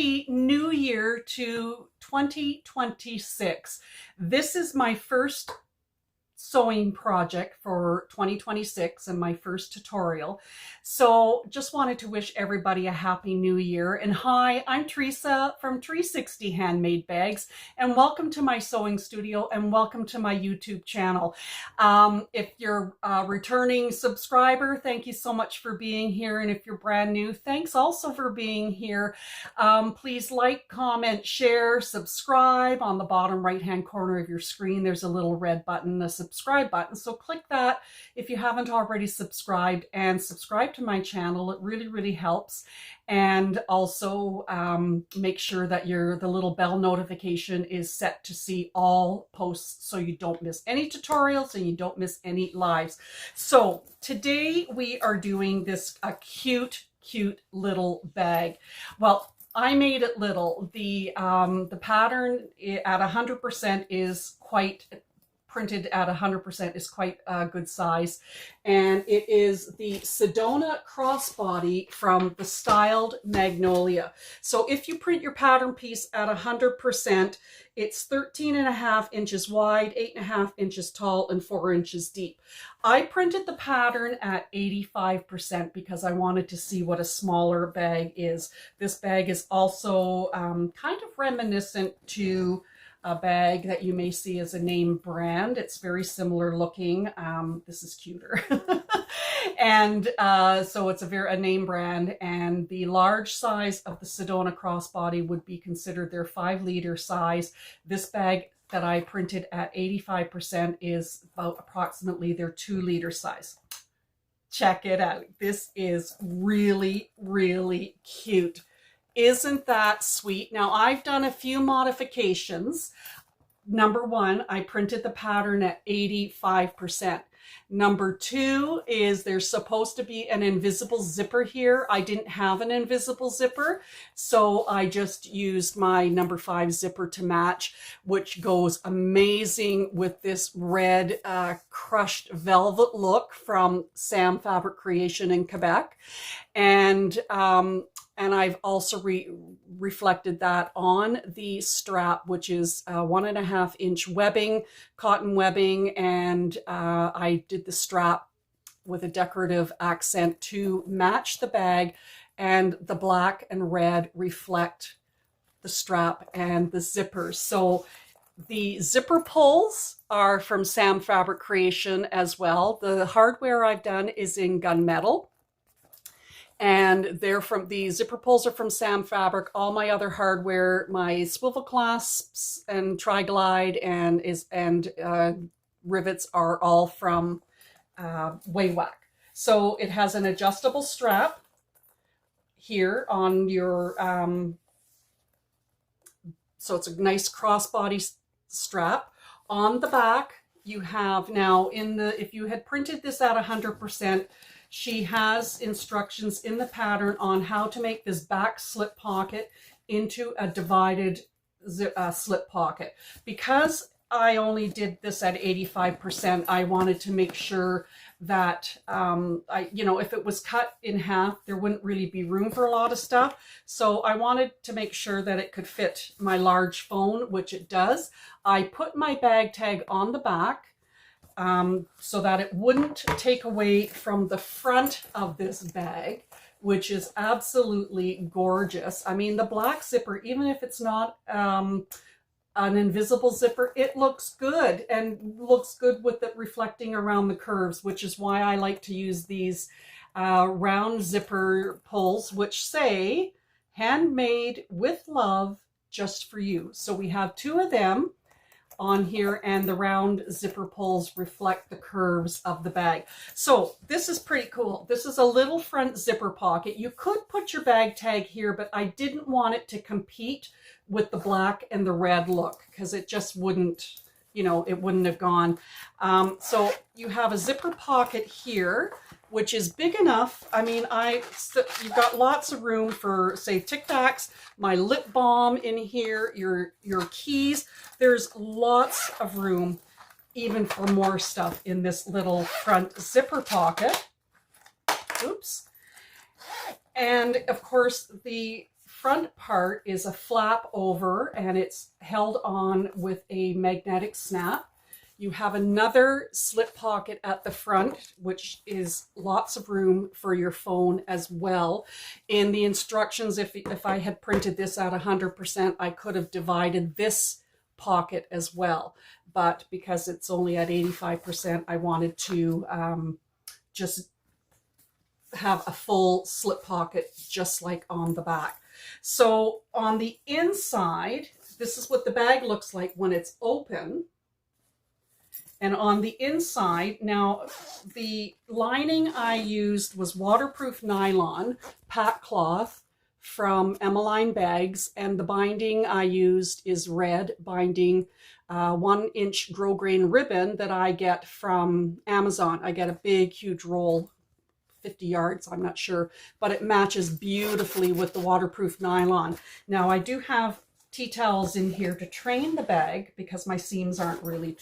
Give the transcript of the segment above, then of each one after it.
Happy New Year to 2026. This is my first sewing project for 2026 and my first tutorial. So just wanted to wish everybody a happy new year. And hi, I'm Teresa from 360 Handmade Bags, and welcome to my sewing studio and welcome to my YouTube channel. If you're a returning subscriber, thank you so much for being here. And if you're brand new, thanks also for being here. Please like, comment, share, subscribe. On the bottom right hand corner of your screen, there's a little red button, the subscribe button. So click that if you haven't already subscribed, and subscribe to my channel. It really helps. And also make sure that the little bell notification is set to see all posts so you don't miss any tutorials and you don't miss any lives. So today we are doing this cute little bag. Well, I made it little. The pattern at 100% is quite printed at 100% is quite a good size, and it is the Sedona Crossbody from the styled Magnolia. So if you print your pattern piece at 100%, it's 13.5 inches wide, 8.5 inches tall, and 4 inches deep. I printed the pattern at 85% because I wanted to see what a smaller bag is. This bag is also kind of reminiscent to a bag that you may see as a name brand. It's very similar looking. This is cuter. And so it's a name brand, and the large size of the Sedona Crossbody would be considered their 5-liter size. This bag that I printed at 85% is about approximately their 2-liter size. Check it out. This is really cute. Isn't that sweet? Now, I've done a few modifications. Number one, I printed the pattern at 85%. Number two is there's supposed to be an invisible zipper here. I didn't have an invisible zipper, so I just used my number 5 zipper to match, which goes amazing with this red crushed velvet look from Sam Fabric Creation in Quebec. And I've also reflected that on the strap, which is 1.5 inch webbing, cotton webbing, and I did the strap with a decorative accent to match the bag, and the black and red reflect the strap and the zippers. So the zipper pulls are from Sam Fabric Creation as well. The hardware I've done is in gunmetal, and the zipper pulls are from Sam Fabric. All my other hardware, my swivel clasps and tri-glide and rivets, are all from Waywack. So it has an adjustable strap here on your, so it's a nice crossbody strap. On the back, you have now if you had printed this at 100%, she has instructions in the pattern on how to make this back slip pocket into a divided slip pocket. Because I only did this at 85%, I wanted to make sure that, if it was cut in half, there wouldn't really be room for a lot of stuff. So I wanted to make sure that it could fit my large phone, which it does. I put my bag tag on the back, so that it wouldn't take away from the front of this bag, which is absolutely gorgeous. I mean, the black zipper, even if it's not an invisible zipper, it looks good, and looks good with it reflecting around the curves, which is why I like to use these round zipper pulls, which say handmade with love just for you. So we have 2 of them on here, and the round zipper pulls reflect the curves of the bag. So this is pretty cool. This is a little front zipper pocket. You could put your bag tag here, but I didn't want it to compete with the black and the red look, because it just wouldn't, it wouldn't have gone. So you have a zipper pocket here, which is big enough. I mean, you've got lots of room for, say, Tic Tacs, my lip balm in here, your keys. There's lots of room even for more stuff in this little front zipper pocket. Oops. And of course, the front part is a flap over, and it's held on with a magnetic snap. You have another slip pocket at the front, which is lots of room for your phone as well. In the instructions, if I had printed this at 100%, I could have divided this pocket as well. But because it's only at 85%, I wanted to just have a full slip pocket just like on the back. So on the inside, this is what the bag looks like when it's open. And on the inside, now the lining I used was waterproof nylon, pack cloth from EMMALINE bags, and the binding I used is red binding 1-inch grosgrain ribbon that I get from Amazon. I get a big, huge roll, 50 yards, I'm not sure, but it matches beautifully with the waterproof nylon. Now I do have tea towels in here to train the bag because my seams aren't really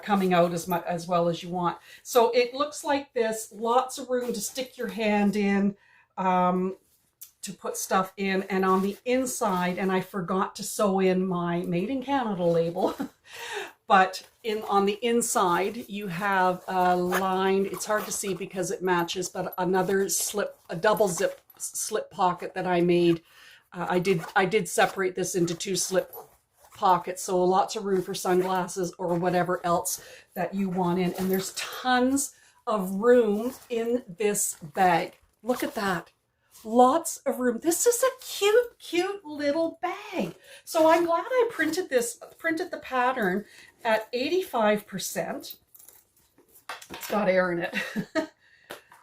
coming out as well as you want. So it looks like this, lots of room to stick your hand in, to put stuff in. And on the inside, and I forgot to sew in my Made in Canada label, but on the inside you have a lined, it's hard to see because it matches, but another slip, a double zip slip pocket that I made. I did separate this into 2 slip pockets, so lots of room for sunglasses or whatever else that you want in. And there's tons of room in this bag. Look at that. Lots of room. This is a cute, cute little bag. So I'm glad I printed the pattern at 85%. It's got air in it.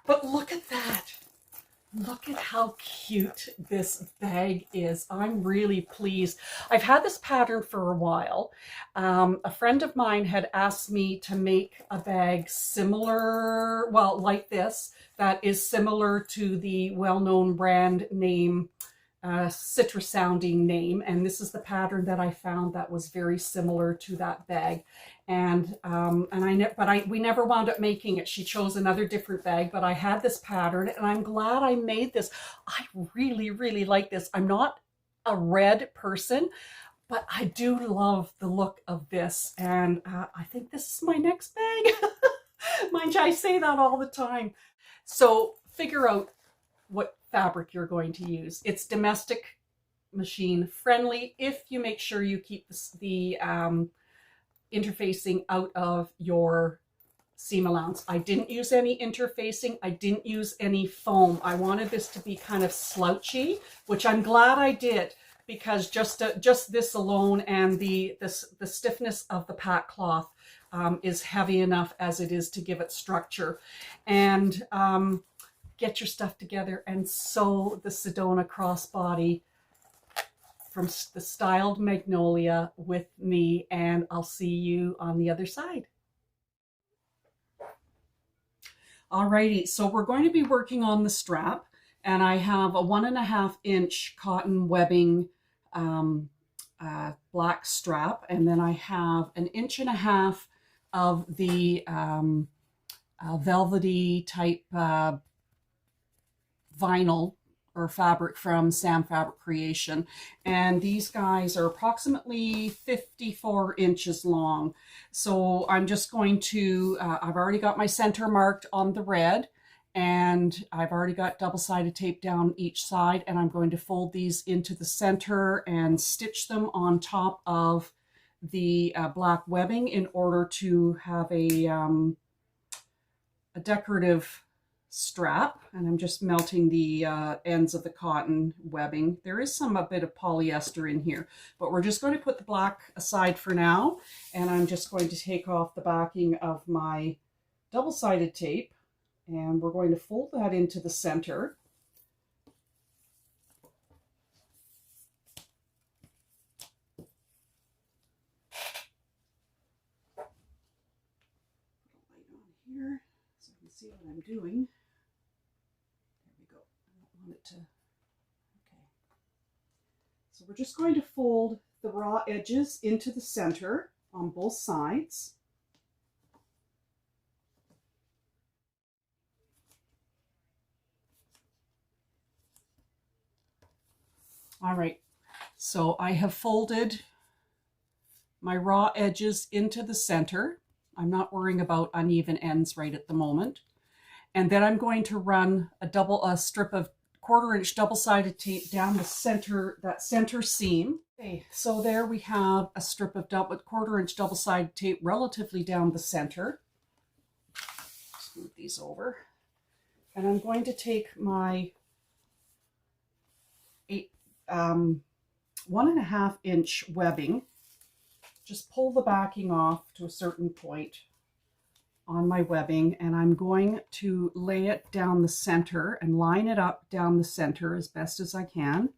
But look at that. Look at how cute this bag is. I'm really pleased. I've had this pattern for a while. A friend of mine had asked me to make a bag similar, well, like this, that is similar to the well-known brand name, citrus sounding name. And this is the pattern that I found that was very similar to that bag. And we never wound up making it. She chose another different bag, but I had this pattern and I'm glad I made this. I really, really like this. I'm not a red person, but I do love the look of this. And I think this is my next bag. Mind you, I say that all the time. So figure out what fabric you're going to use. It's domestic machine friendly if you make sure you keep the interfacing out of your seam allowance. I didn't use any interfacing. I didn't use any foam. I wanted this to be kind of slouchy, which I'm glad I did, because just this alone and the stiffness of the pack cloth is heavy enough as it is to give it structure. And get your stuff together and sew the Sedona Crossbody from the styled Magnolia with me, and I'll see you on the other side. Alrighty, so we're going to be working on the strap, and I have a 1.5-inch cotton webbing black strap, and then I have 1.5 inches of the velvety type vinyl or fabric from Sam Fabric Creation. And these guys are approximately 54 inches long. So I'm just going to, I've already got my center marked on the red, and I've already got double-sided tape down each side, and I'm going to fold these into the center and stitch them on top of the black webbing in order to have a decorative strap. And I'm just melting the ends of the cotton webbing. There is a bit of polyester in here, but we're just going to put the black aside for now, and I'm just going to take off the backing of my double-sided tape, and we're going to fold that into the center. Light on here so you can see what I'm doing. There we go. I don't want it to, okay. So we're just going to fold the raw edges into the center on both sides. All right, so I have folded my raw edges into the center. I'm not worrying about uneven ends right at the moment. And then I'm going to run a strip of 1/4 inch double-sided tape down the center, that center seam. Okay, so there we have a strip of 1/4 inch double-sided tape relatively down the center. Let's move these over. And I'm going to take my 1.5 inch webbing, just pull the backing off to a certain point on my webbing, and I'm going to lay it down the center and line it up down the center as best as I can.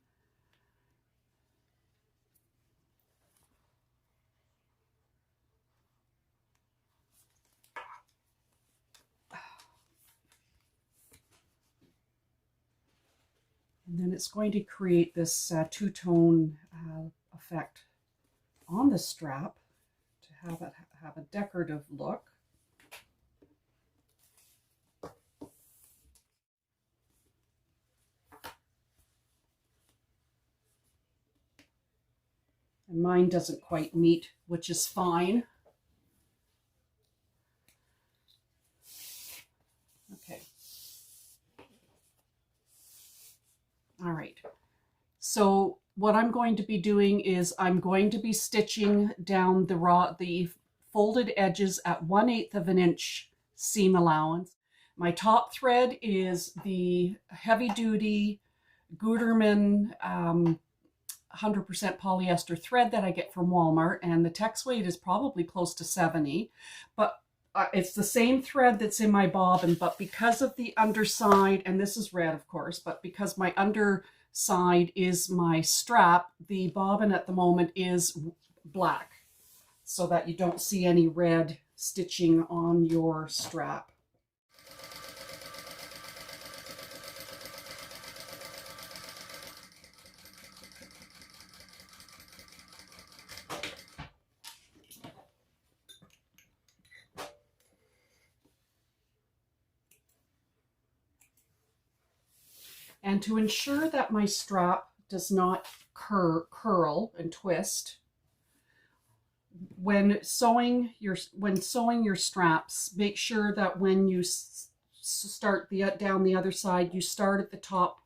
And then it's going to create this two-tone effect on the strap to have it have a decorative look. And mine doesn't quite meet, which is fine. Okay. All right. So what I'm going to be doing is I'm going to be stitching down the folded edges at 1/8 of an inch seam allowance. My top thread is the heavy duty Gutermann 100% polyester thread that I get from Walmart, and the text weight is probably close to 70, but it's the same thread that's in my bobbin, but because of the underside, and this is red of course, but because my underside is my strap, the bobbin at the moment is black so that you don't see any red stitching on your strap. And to ensure that my strap does not curl and twist, when sewing your straps, make sure that when you start down the other side, you start at the top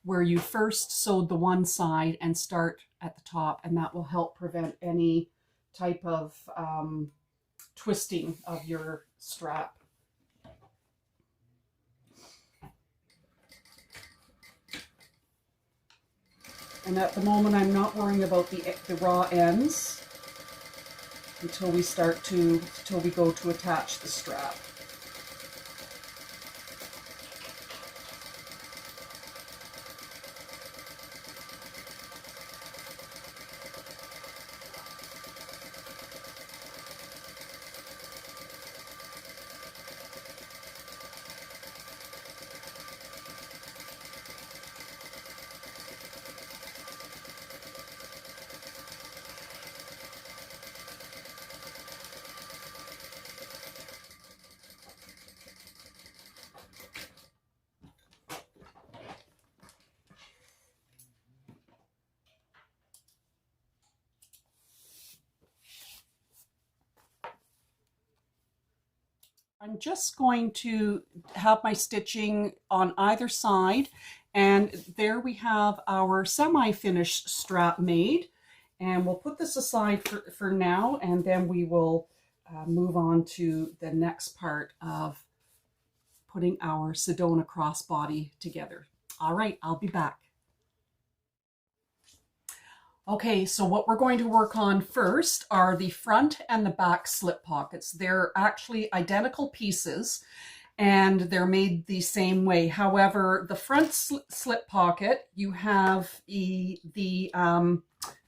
where you first sewed the one side and start at the top, and that will help prevent any type of twisting of your strap. And at the moment, I'm not worrying about the raw ends until we go to attach the strap. I'm just going to have my stitching on either side, and there we have our semi-finished strap made, and we'll put this aside for now, and then we will move on to the next part of putting our Sedona crossbody together. All right, I'll be back. Okay, so what we're going to work on first are the front and the back slip pockets. They're actually identical pieces and they're made the same way. However, the front slip pocket, you have the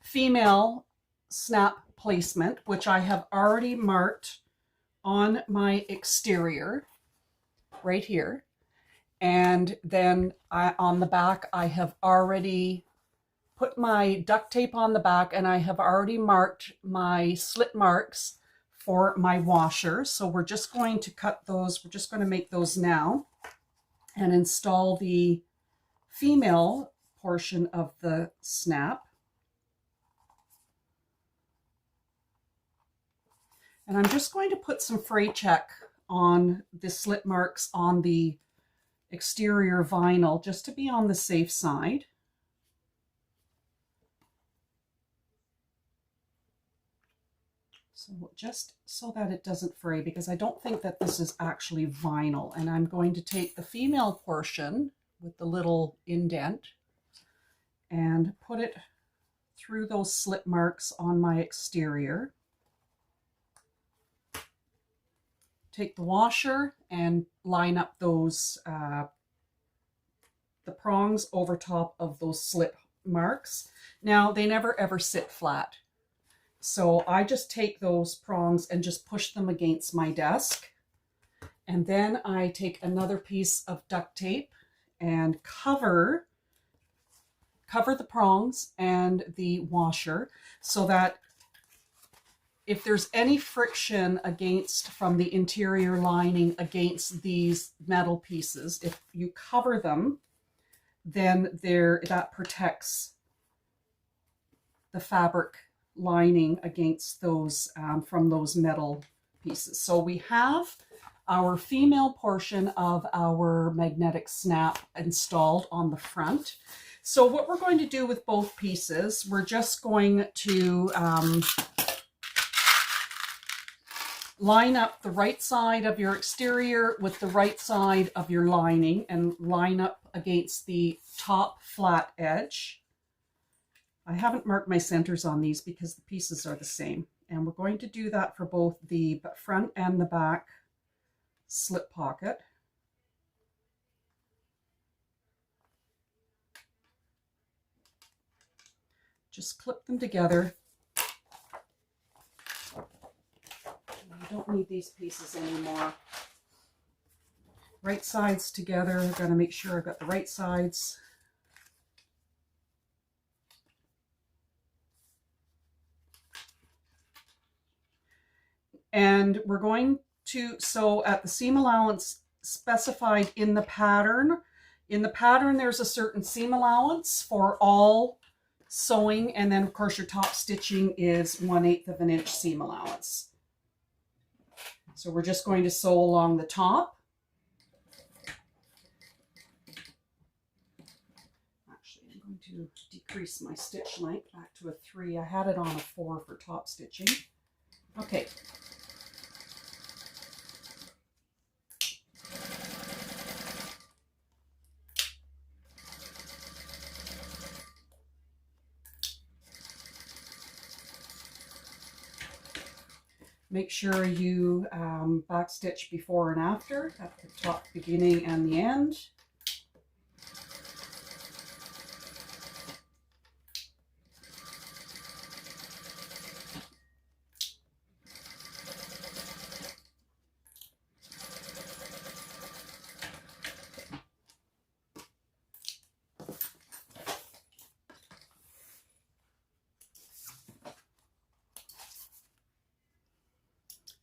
female snap placement, which I have already marked on my exterior right here. And then on the back, I have already put my duct tape on the back, and I have already marked my slit marks for my washer. So we're just going to cut those. We're just going to make those now and install the female portion of the snap. And I'm just going to put some fray check on the slit marks on the exterior vinyl just to be on the safe side. So just so that it doesn't fray, because I don't think that this is actually vinyl. And I'm going to take the female portion with the little indent and put it through those slit marks on my exterior. Take the washer and line up those, the prongs over top of those slit marks. Now, they never ever sit flat. So I just take those prongs and just push them against my desk. And then I take another piece of duct tape and cover the prongs and the washer so that if there's any friction from the interior lining against these metal pieces, if you cover them, then that protects the fabric lining against those from those metal pieces. So we have our female portion of our magnetic snap installed on the front. So what we're going to do with both pieces, we're just going to line up the right side of your exterior with the right side of your lining and line up against the top flat edge. I haven't marked my centers on these because the pieces are the same. And we're going to do that for both the front and the back slip pocket. Just clip them together. I don't need these pieces anymore. Right sides together. I'm going to make sure I've got the right sides. And we're going to sew at the seam allowance specified in the pattern. In the pattern, there's a certain seam allowance for all sewing. And then, of course, your top stitching is 1/8 of an inch seam allowance. So we're just going to sew along the top. Actually, I'm going to decrease my stitch length back to a 3. I had it on a 4 for top stitching. Okay. Make sure you backstitch before and after at the top, beginning, and the end.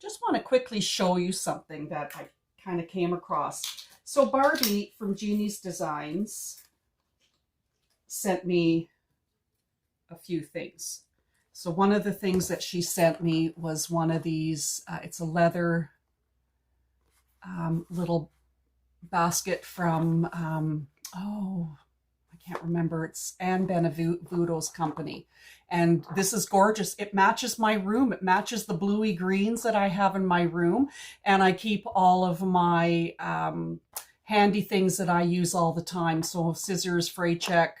Just want to quickly show you something that I kind of came across. So Barbie from Jeannie's Designs sent me a few things. So one of the things that she sent me was one of these, it's a leather little basket from, oh, I can't remember, it's Anne Benevuto's company. And this is gorgeous. It matches my room. It matches the bluey greens that I have in my room. And I keep all of my handy things that I use all the time. So scissors, fray check,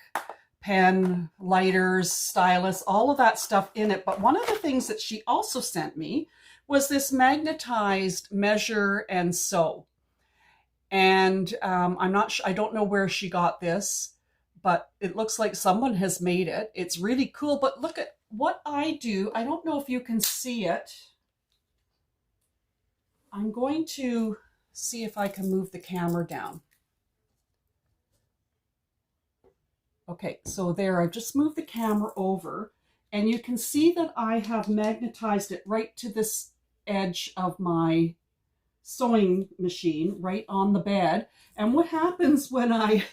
pen, lighters, stylus, all of that stuff in it. But one of the things that she also sent me was this magnetized measure and sew. And I'm not sure, I don't know where she got this, but it looks like someone has made it. It's really cool, but look at what I do. I don't know if you can see it. I'm going to see if I can move the camera down. Okay, so there, I just moved the camera over, and you can see that I have magnetized it right to this edge of my sewing machine, right on the bed. And what happens when I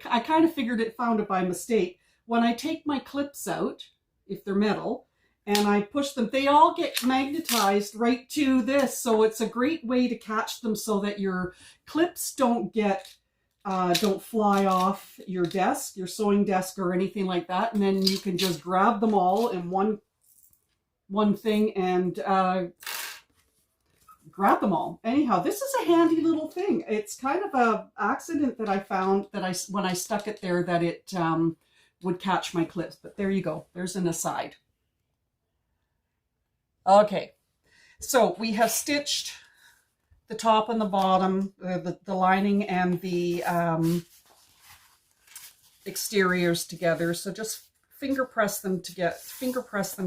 I kind of figured found it by mistake. When I take my clips out, if they're metal, and I push them, they all get magnetized right to this. So it's a great way to catch them so that your clips don't fly off your desk, your sewing desk or anything like that. And then you can just grab them all in one thing and grab them all. Anyhow, this is a handy little thing. It's kind of a accident that I found that when I stuck it there that it would catch my clips. But there you go. There's an aside. Okay, so we have stitched the top and the bottom, the lining and the exteriors together. So just finger press them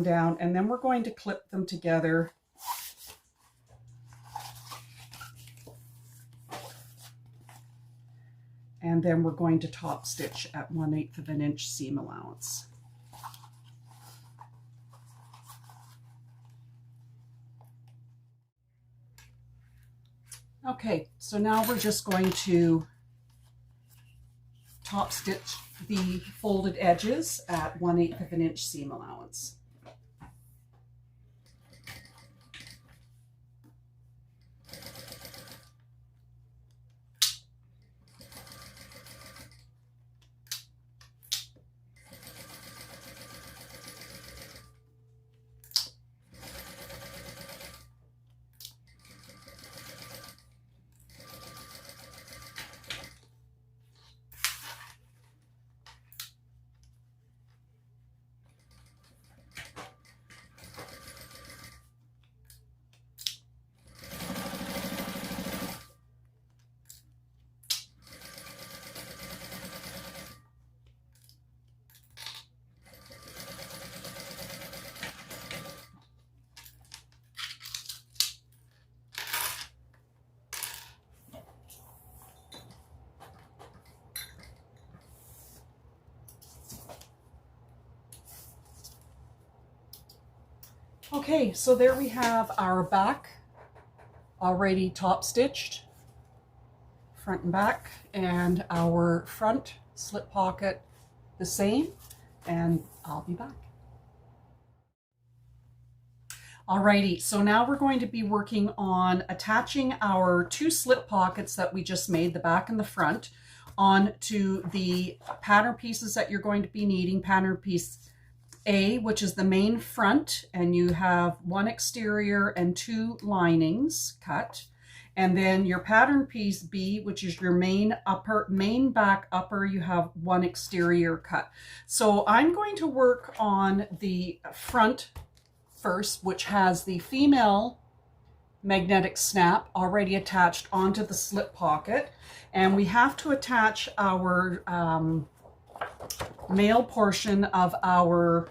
down, and then we're going to clip them together. And then we're going to top stitch at 1/8 of an inch seam allowance. Okay, so now we're just going to top stitch the folded edges at 1/8 of an inch seam allowance. Okay, so there we have our back already top stitched, front and back, and our front slip pocket the same, and I'll be back. Alrighty, so now we're going to be working on attaching our 2 slip pockets that we just made, the back and the front, onto the pattern pieces that you're going to be needing. Pattern piece A, which is the main front, and you have 1 exterior and 2 linings cut. And then your pattern piece B, which is your main back upper, you have 1 exterior cut. So I'm going to work on the front first, which has the female magnetic snap already attached onto the slip pocket. And we have to attach our male portion of our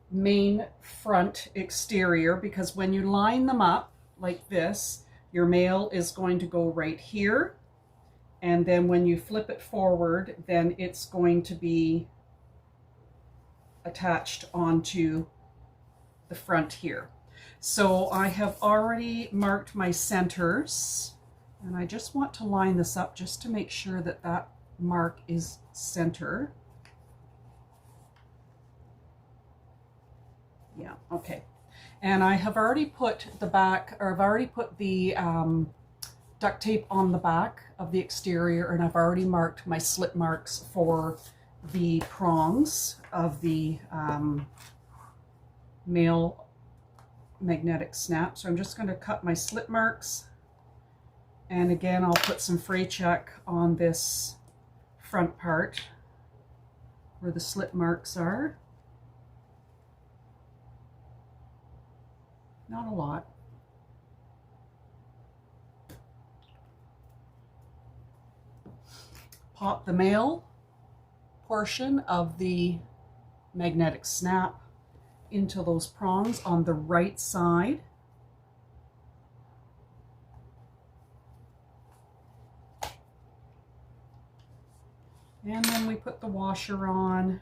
main front exterior, because when you line them up like this, your male is going to go right here, and then when you flip it forward, then it's going to be attached onto the front here. So I have already marked my centers, and I just want to line this up just to make sure that that mark is center. Yeah, okay. And I have already put the back, or I've already put the duct tape on the back of the exterior, and I've already marked my slip marks for the prongs of the male magnetic snap. So I'm just going to cut my slip marks, and again I'll put some fray check on this front part where the slip marks are. Not a lot. Pop the male portion of the magnetic snap into those prongs on the right side. And then we put the washer on,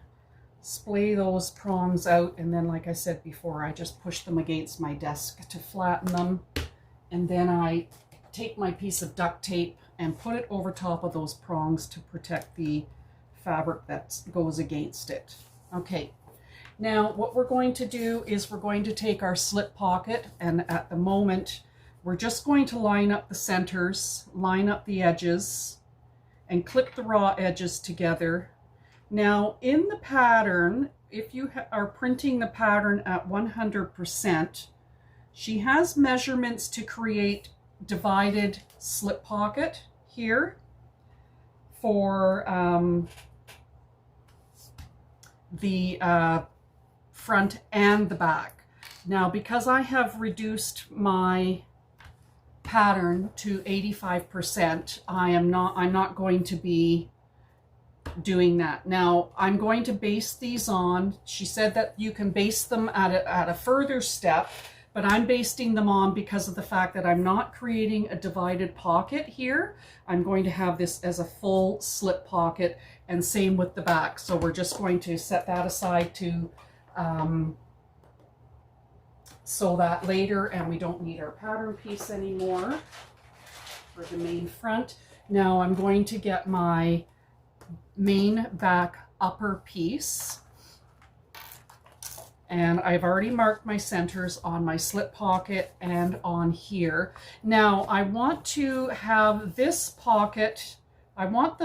splay those prongs out, and then, like I said before, I just push them against my desk to flatten them. And then I take my piece of duct tape and put it over top of those prongs to protect the fabric that goes against it. Okay, now what we're going to do is we're going to take our slip pocket, and at the moment we're just going to line up the centers, line up the edges, and clip the raw edges together. Now in the pattern, if you are printing the pattern at 100%, she has measurements to create divided slip pocket here for the front and the back. Now because I have reduced my pattern to 85%, I'm not going to be doing that. Now I'm going to base these on, she said that you can base them at a further step, but I'm basting them on because of the fact that I'm not creating a divided pocket here. I'm going to have this as a full slip pocket, and same with the back. So we're just going to set that aside to sew that later, and we don't need our pattern piece anymore for the main front. Now I'm going to get my main back upper piece, and I've already marked my centers on my slip pocket and on here. Now I want to have this pocket, I want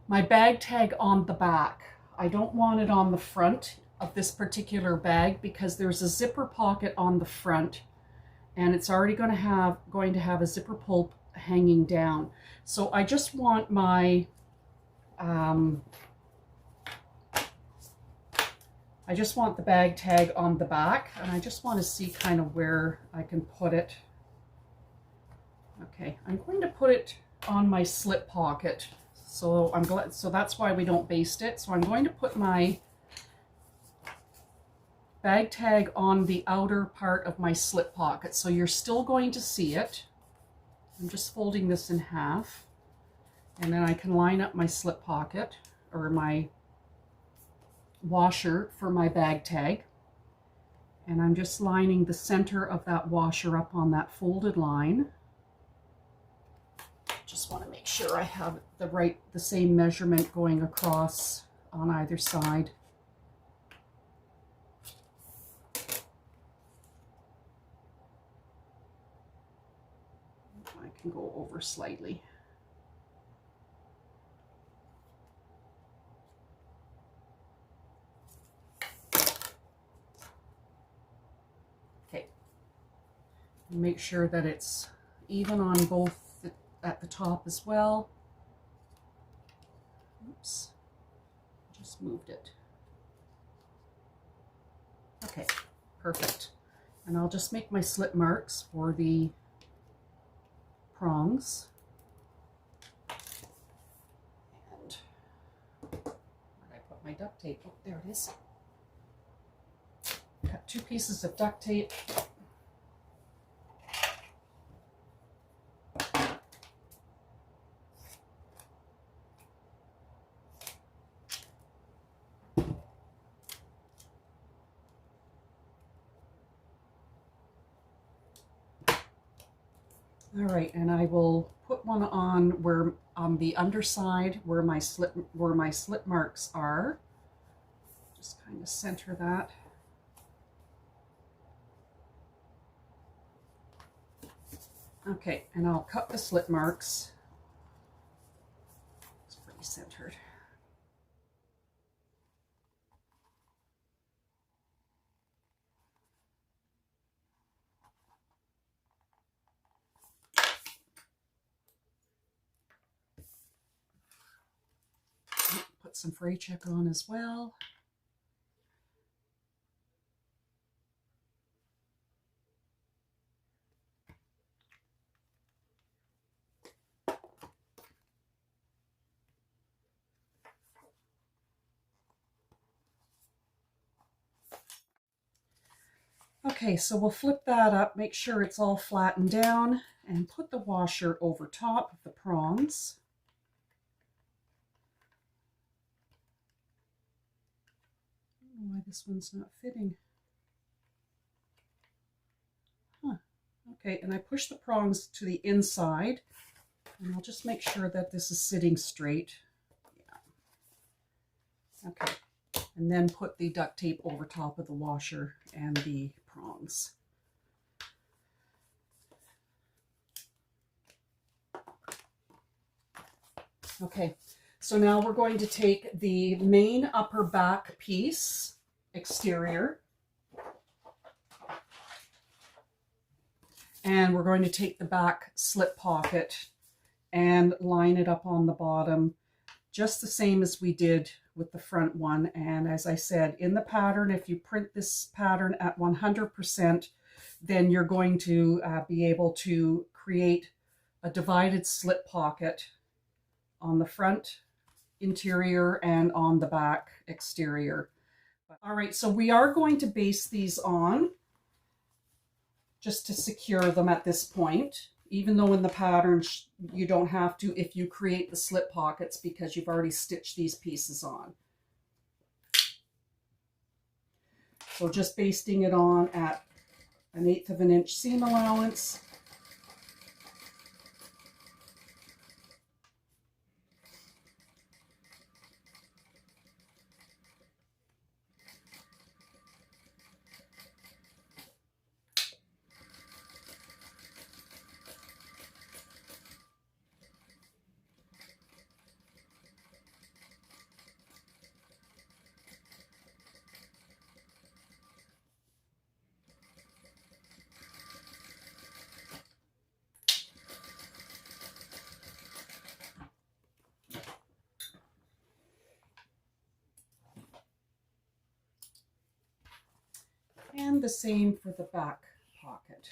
my bag tag on the back. I don't want it on the front of this particular bag because there's a zipper pocket on the front, and it's already going to have a zipper pull hanging down. So I just want my I just want the bag tag on the back, and I just want to see kind of where I can put it. Okay, I'm going to put it on my slip pocket. So so that's why we don't baste it. So I'm going to put my bag tag on the outer part of my slip pocket. So you're still going to see it. I'm just folding this in half, and then I can line up my slip pocket or my washer for my bag tag, and I'm just lining the center of that washer up on that folded line. Just want to make sure I have the same measurement going across on either side. I can go over slightly. Okay, make sure that it's even on both at the top as well. Oops, just moved it. Okay, perfect. And I'll just make my slip marks for the prongs. And where did I put my duct tape? Oh, there it is. Got 2 pieces of duct tape. All right, and I will put one on the underside where my slip marks are. Just kind of center that. Okay, and I'll cut the slip marks. It's pretty centered. Put some fray check on as well. Okay, so we'll flip that up, make sure it's all flattened down, and put the washer over top of the prongs. I don't know why this one's not fitting. Huh, Okay, and I push the prongs to the inside, and I'll just make sure that this is sitting straight. Yeah. Okay, and then put the duct tape over top of the washer and the prongs. Okay, so now we're going to take the main upper back piece, exterior, and we're going to take the back slip pocket and line it up on the bottom, just the same as we did with the front one. And as I said, in the pattern, if you print this pattern at 100%, then you're going to be able to create a divided slip pocket on the front interior and on the back exterior. All right, so we are going to baste these on just to secure them at this point, even though in the pattern you don't have to if you create the slip pockets because you've already stitched these pieces on. So just basting it on at 1/8 of an inch seam allowance. And the same for the back pocket.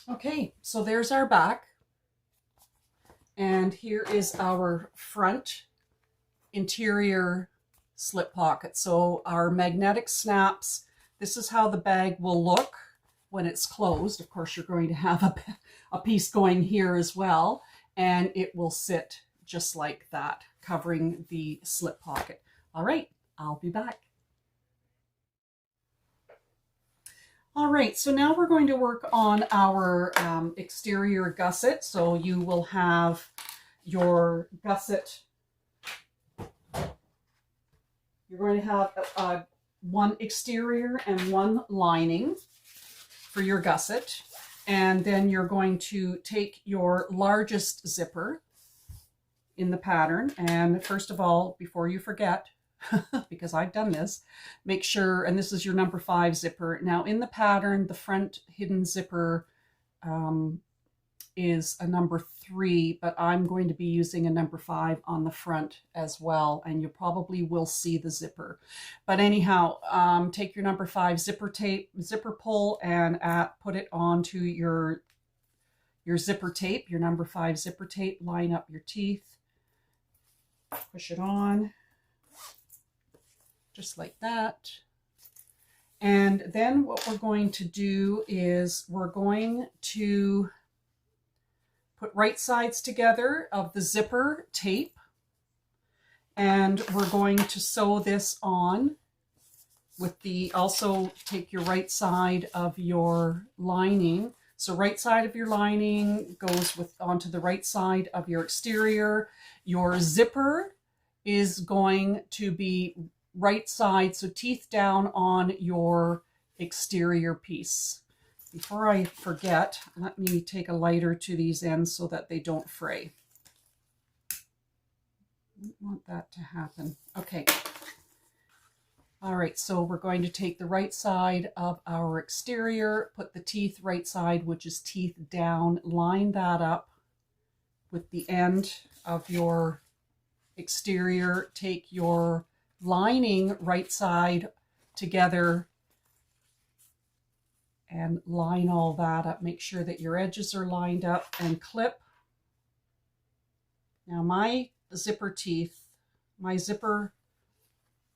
Okay, so there's our back, and here is our front interior slip pocket. So our magnetic snaps, this is how the bag will look when it's closed. Of course, you're going to have a piece going here as well, and it will sit just like that, covering the slip pocket. All right, I'll be back. All right, so now we're going to work on our exterior gusset. So you will have your gusset. You're going to have one exterior and one lining for your gusset. And then you're going to take your largest zipper in the pattern. And first of all, before you forget, because I've done this, make sure, and this is your number 5 zipper. Now in the pattern, the front hidden zipper is a number 3, but I'm going to be using a number 5 on the front as well, and you probably will see the zipper. But anyhow, take your number 5 zipper pull and put it onto your zipper tape, your number 5 zipper tape. Line up your teeth, push it on, just like that. And then what we're going to do is we're going to put right sides together of the zipper tape, and we're going to sew this on with the, also take your right side of your lining. So right side of your lining goes onto the right side of your exterior. Your zipper is going to be right side, so teeth down on your exterior piece. Before I forget, let me take a lighter to these ends so that they don't fray. I don't want that to happen. Okay. All right, so we're going to take the right side of our exterior, put the teeth right side, which is teeth down, line that up with the end of your exterior, take your lining right side together and line all that up. Make sure that your edges are lined up and clip. Now my zipper teeth, my zipper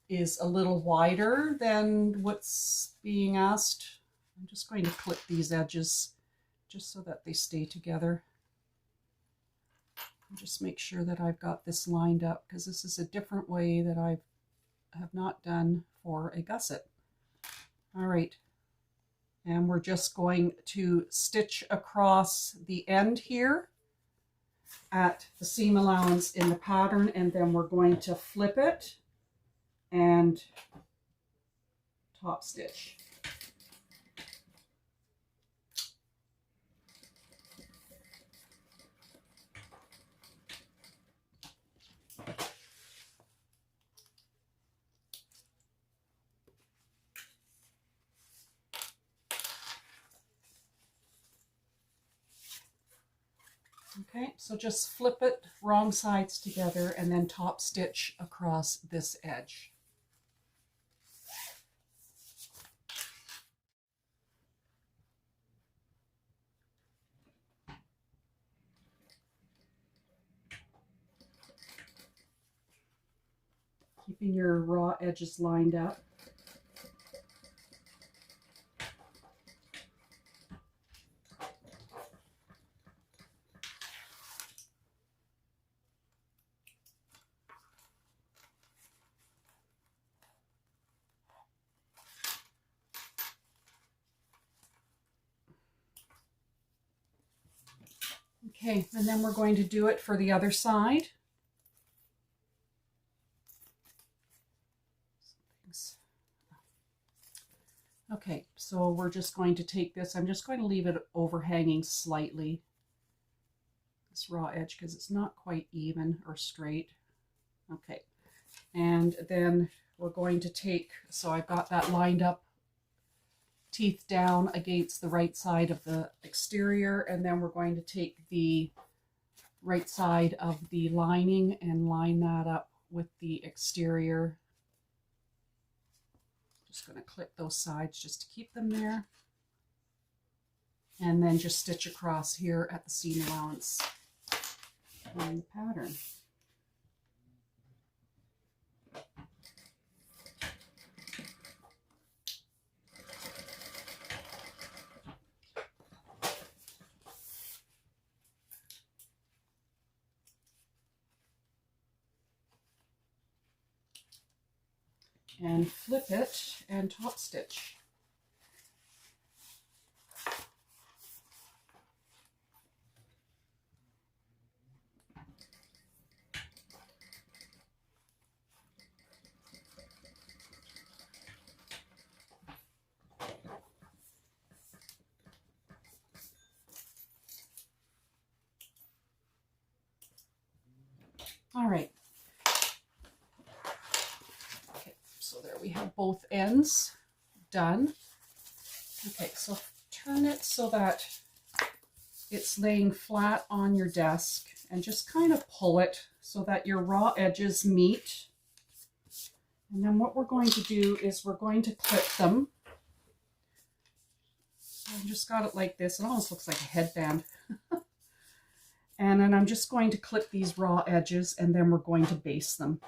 is a little wider than what's being asked. I'm just going to clip these edges just so that they stay together. And just make sure that I've got this lined up, because this is a different way that I have not done for a gusset. All right, and we're just going to stitch across the end here at the seam allowance in the pattern, and then we're going to flip it and top stitch. Okay, so just flip it wrong sides together and then top stitch across this edge. Keeping your raw edges lined up. Okay, and then we're going to do it for the other side. Okay, so we're just going to take this, I'm just going to leave it overhanging slightly, this raw edge, because it's not quite even or straight. Okay, and then we're going to take, so I've got that lined up, teeth down against the right side of the exterior, and then we're going to take the right side of the lining and line that up with the exterior. Just going to clip those sides just to keep them there, and then just stitch across here at the seam allowance in the pattern. And flip it and top stitch. All right. So there we have both ends done. Okay, so turn it so that it's laying flat on your desk, and just kind of pull it so that your raw edges meet. And then what we're going to do is we're going to clip them. I just got it like this. It almost looks like a headband. And then I'm just going to clip these raw edges, and then we're going to base them.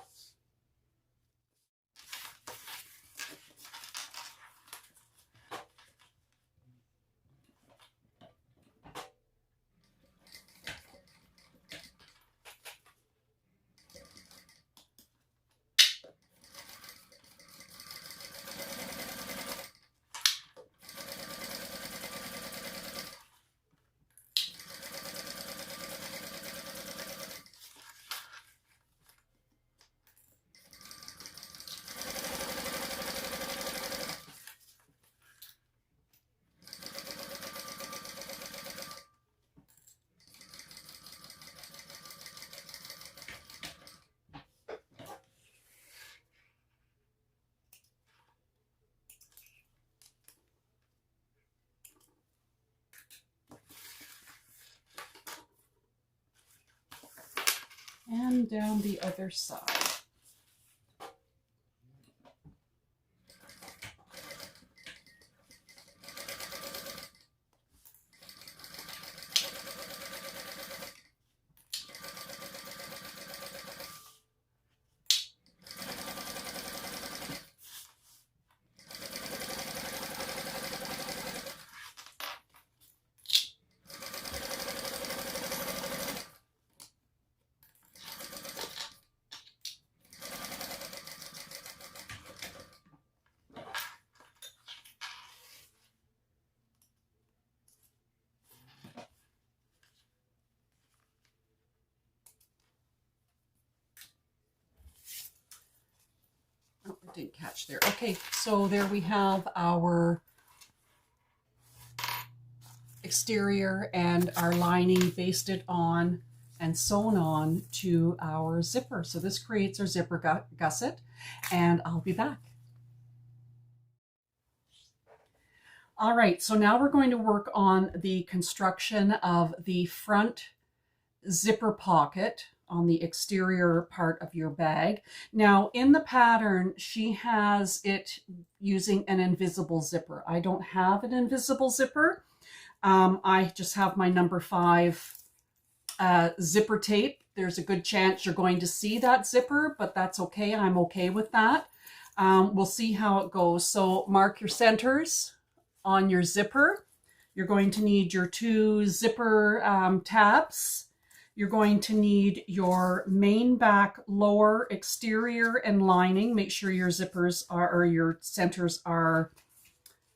And down the other side. Oh, it didn't catch there. Okay, so there we have our exterior and our lining basted on and sewn on to our zipper. So this creates our zipper gusset, and I'll be back. All right, so now we're going to work on the construction of the front zipper pocket on the exterior part of your bag. Now in the pattern, she has it using an invisible zipper. I don't have an invisible zipper. I just have my number 5 zipper tape. There's a good chance you're going to see that zipper, but that's okay. I'm okay with that. We'll see how it goes. So mark your centers on your zipper. You're going to need your 2 zipper tabs. You're going to need your main, back, lower, exterior, and lining. Make sure your zippers are, or your centers are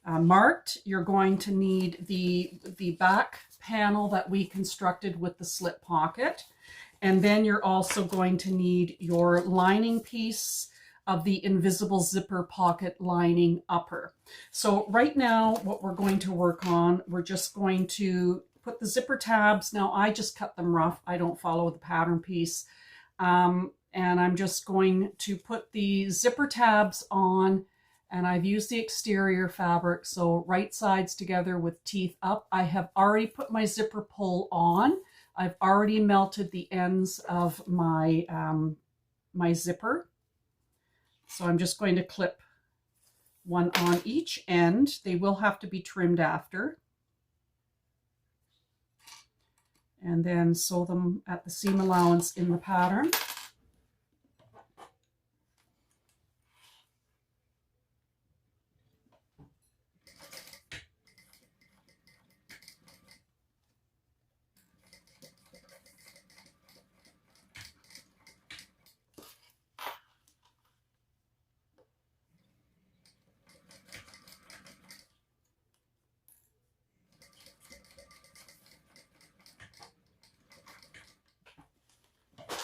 marked. You're going to need the back panel that we constructed with the slip pocket. And then you're also going to need your lining piece of the invisible zipper pocket lining upper. So right now, what we're going to work on, we're just going to put the zipper tabs. Now I just cut them rough. I don't follow the pattern piece. And I'm just going to put the zipper tabs on, and I've used the exterior fabric. So right sides together with teeth up. I have already put my zipper pull on. I've already melted the ends of my, my zipper. So I'm just going to clip one on each end. They will have to be trimmed after. And then sew them at the seam allowance in the pattern.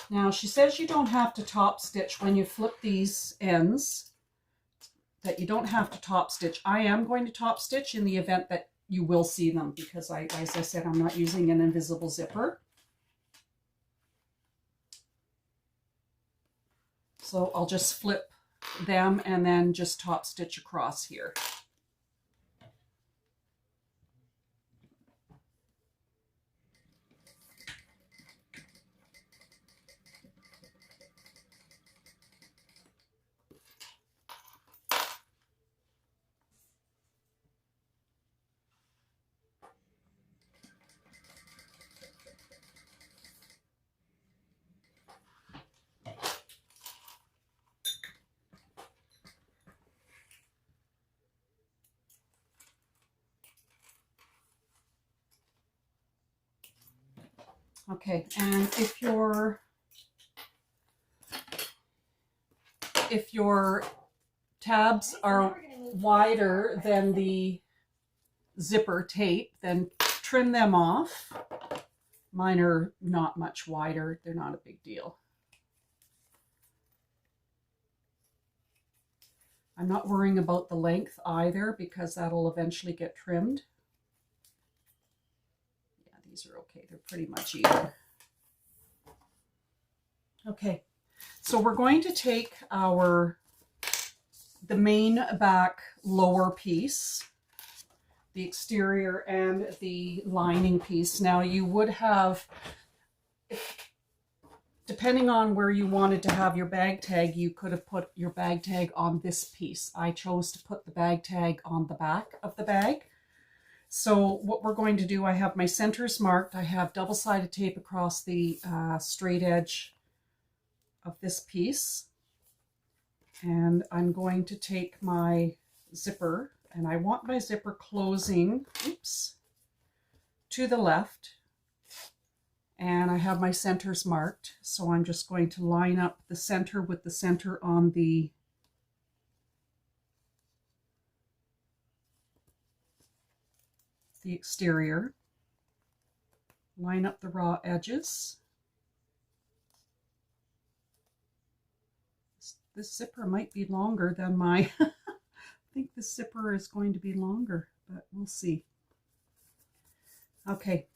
Now she says you don't have to top stitch when you flip these ends, that you don't have to top stitch. I am going to top stitch in the event that you will see them, because as I said, I'm not using an invisible zipper. So I'll just flip them and then just top stitch across here. Okay, and if your tabs are wider than the zipper tape, then trim them off. Mine are not much wider. They're not a big deal. I'm not worrying about the length either, because that'll eventually get trimmed. These are okay. They're pretty much even. Okay, so we're going to take the main, back, lower piece, the exterior and the lining piece. Now you would have, depending on where you wanted to have your bag tag, you could have put your bag tag on this piece. I chose to put the bag tag on the back of the bag. So what we're going to do, I have my centers marked. I have double-sided tape across the straight edge of this piece. And I'm going to take my zipper, and I want my zipper closing, oops, to the left. And I have my centers marked, so I'm just going to line up the center with the center on the exterior. Line up the raw edges. This zipper might be longer than my, I think this zipper is going to be longer, but we'll see. Okay.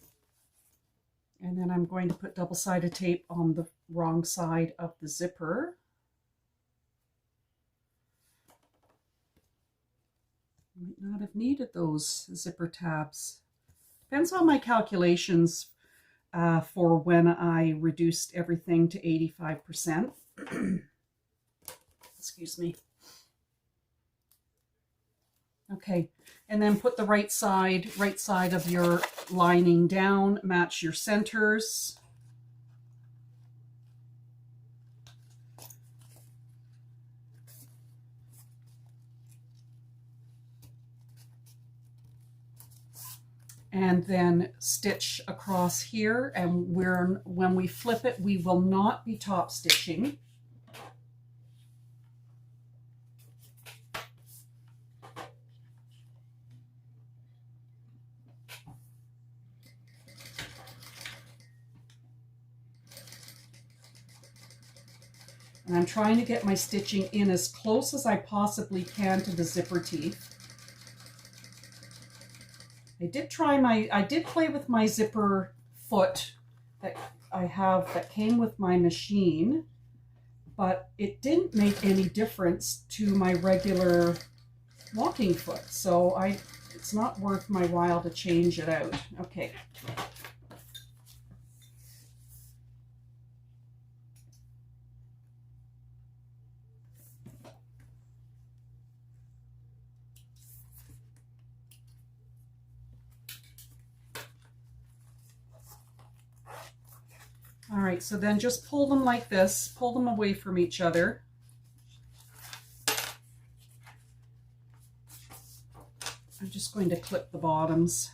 And then I'm going to put double-sided tape on the wrong side of the zipper. Might not have needed those zipper tabs. Depends on my calculations for when I reduced everything to 85%. Excuse me. Okay, and then put the right side of your lining down, match your centers. And then stitch across here, and when we flip it, we will not be top stitching. And I'm trying to get my stitching in as close as I possibly can to the zipper teeth. I did play with my zipper foot that I have that came with my machine, but it didn't make any difference to my regular walking foot. So it's not worth my while to change it out. Okay. All right, so then just pull them like this, pull them away from each other. I'm just going to clip the bottoms,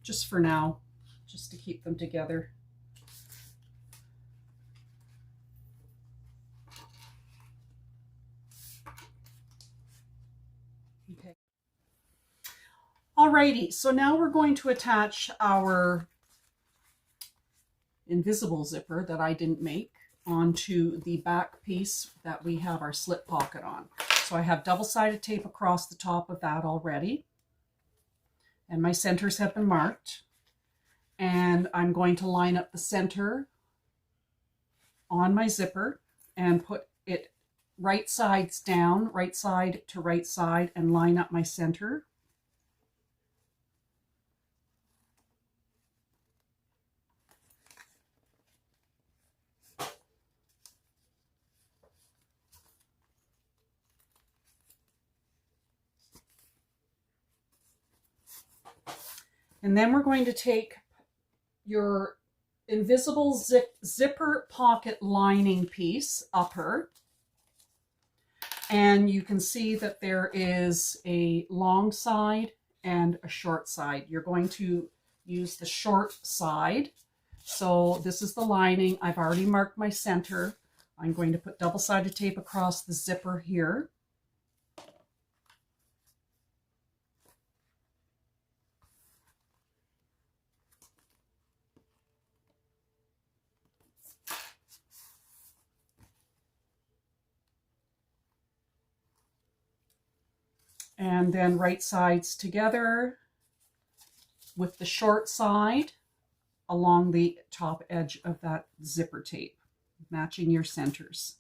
just for now, just to keep them together. Okay. All righty, so now we're going to attach our invisible zipper that I didn't make onto the back piece that we have our slip pocket on. So I have double-sided tape across the top of that already, and my centers have been marked, and I'm going to line up the center on my zipper and put it right sides down, right side to right side, and line up my center. And then we're going to take your invisible zipper pocket lining piece, upper, and you can see that there is a long side and a short side. You're going to use the short side. So this is the lining. I've already marked my center. I'm going to put double-sided tape across the zipper here. And then right sides together with the short side along the top edge of that zipper tape, matching your centers.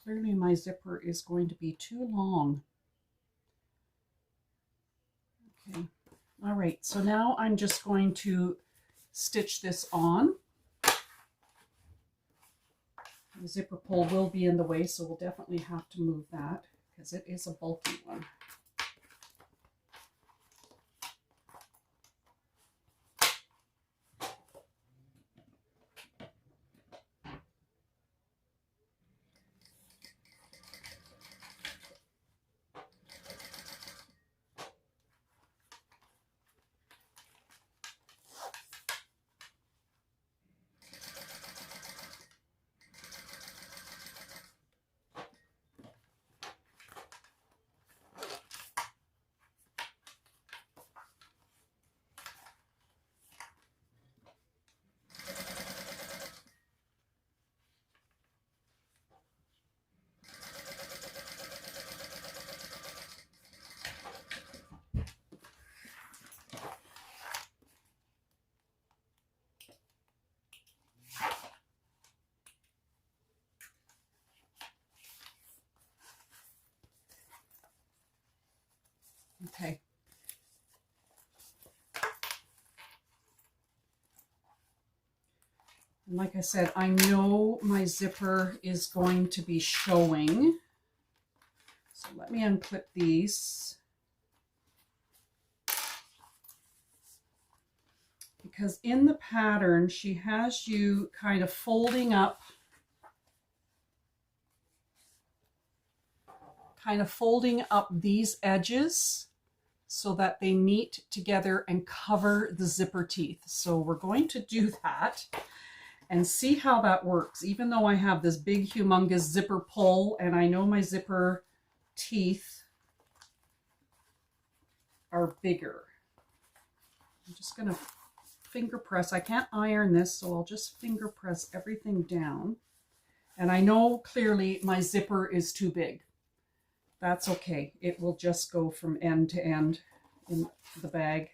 Clearly my zipper is going to be too long. Okay, all right, so now I'm just going to stitch this on. The zipper pull will be in the way, so we'll definitely have to move that because it is a bulky one. Okay. And like I said, I know my zipper is going to be showing. So let me unclip these. Because in the pattern, she has you kind of folding up these edges so that they meet together and cover the zipper teeth. So we're going to do that and see how that works. Even though I have this big humongous zipper pull and I know my zipper teeth are bigger. I'm just going to finger press. I can't iron this, so I'll just finger press everything down. And I know clearly my zipper is too big. That's okay. It will just go from end to end in the bag.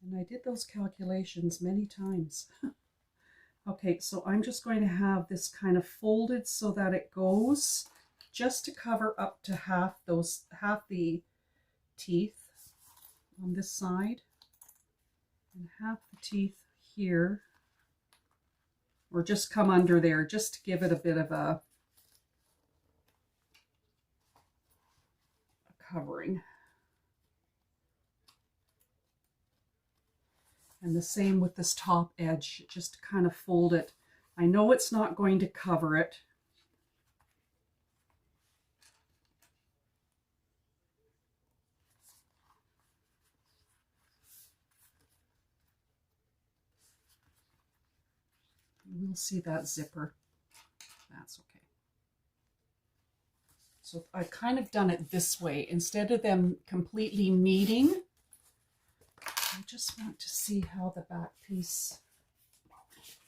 And I did those calculations many times. Okay, so I'm just going to have this kind of folded so that it goes just to cover up to half the teeth on this side and half the teeth here, or just come under there just to give it a bit of a covering. And the same with this top edge, just kind of fold it. I know it's not going to cover it. We'll see that zipper. That's okay. So I've kind of done it this way. Instead of them completely meeting, I just want to see how the back piece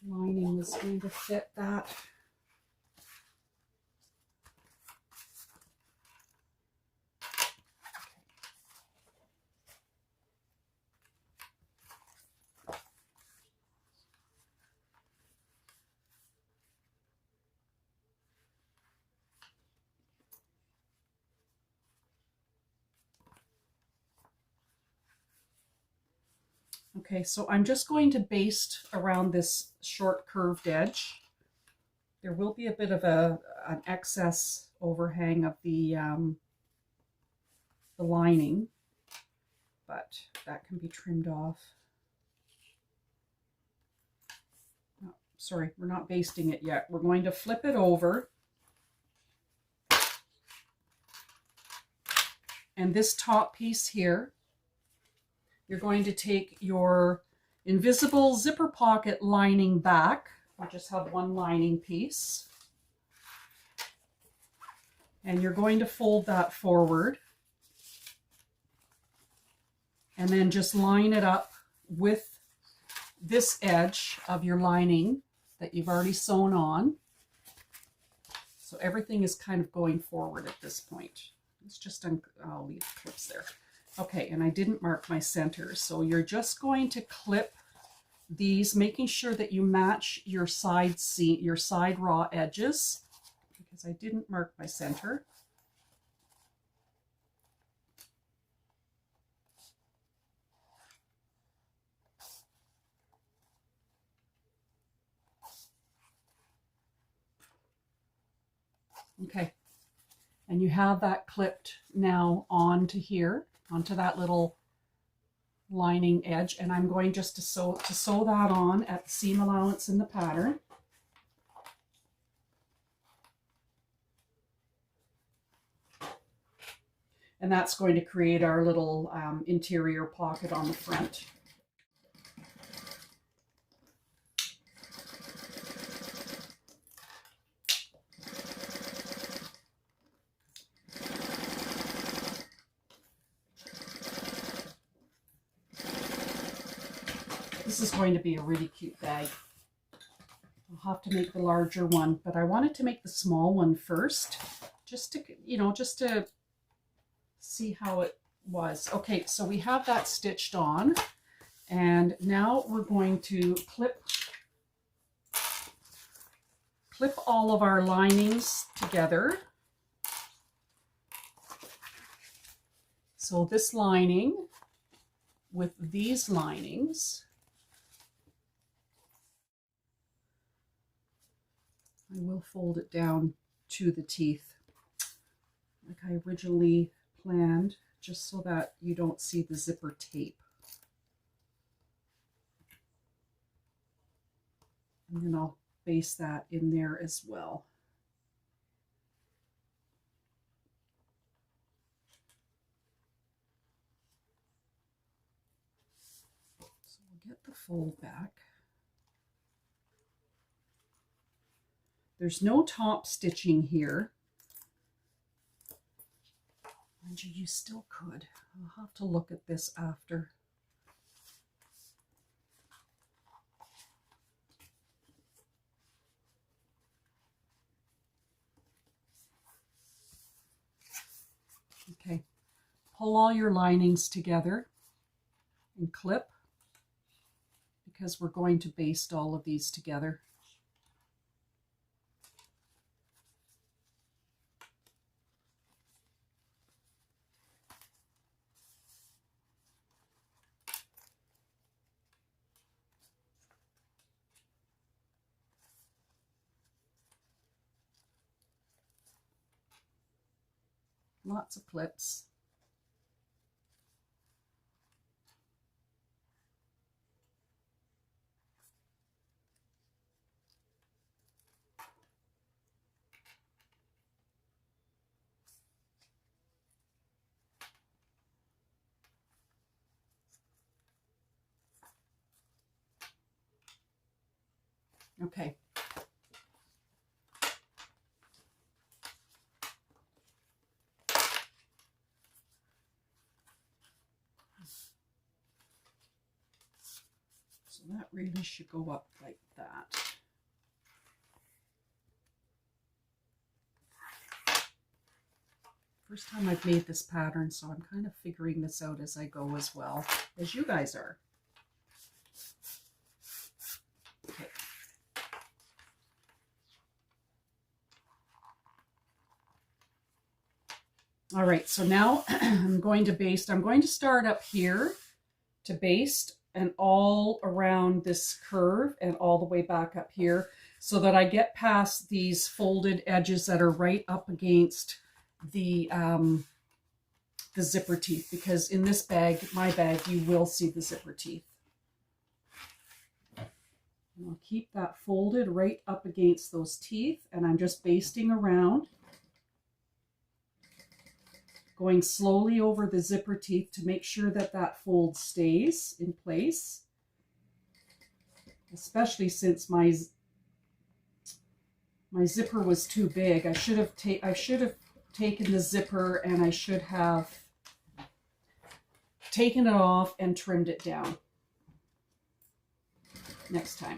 lining is going to fit that. Okay, so I'm just going to baste around this short curved edge. There will be a bit of an excess overhang of the lining, but that can be trimmed off. Oh, sorry, we're not basting it yet. We're going to flip it over. And this top piece here, you're going to take your invisible zipper pocket lining back. I just have one lining piece. And you're going to fold that forward. And then just line it up with this edge of your lining that you've already sewn on. So everything is kind of going forward at this point. It's just, I'll leave the clips there. Okay, and I didn't mark my center, so you're just going to clip these, making sure that you match your side seam, your side raw edges, because I didn't mark my center. Okay, and you have that clipped now onto here, onto that little lining edge, and I'm going just to sew that on at the seam allowance in the pattern. And that's going to create our little interior pocket on the front. This is going to be a really cute bag. I'll have to make the larger one, but I wanted to make the small one first, just to, you know, just to see how it was. Okay, so we have that stitched on, and now we're going to clip all of our linings together. So this lining with these linings, I will fold it down to the teeth like I originally planned, just so that you don't see the zipper tape. And then I'll baste that in there as well. So we'll get the fold back. There's no top stitching here. Mind you, you still could. I'll have to look at this after. Okay, pull all your linings together and clip, because we're going to baste all of these together. Lots of clips. Okay. So that really should go up like that. First time I've made this pattern, so I'm kind of figuring this out as I go as well, as you guys are. Okay. All right, so now I'm going to start up here to baste, and all around this curve and all the way back up here, so that I get past these folded edges that are right up against the zipper teeth, because in this bag, my bag, you will see the zipper teeth. And I'll keep that folded right up against those teeth, and I'm just basting around, going slowly over the zipper teeth to make sure that that fold stays in place, especially since my zipper was too big. I should have taken the zipper, and I should have taken it off and trimmed it down next time.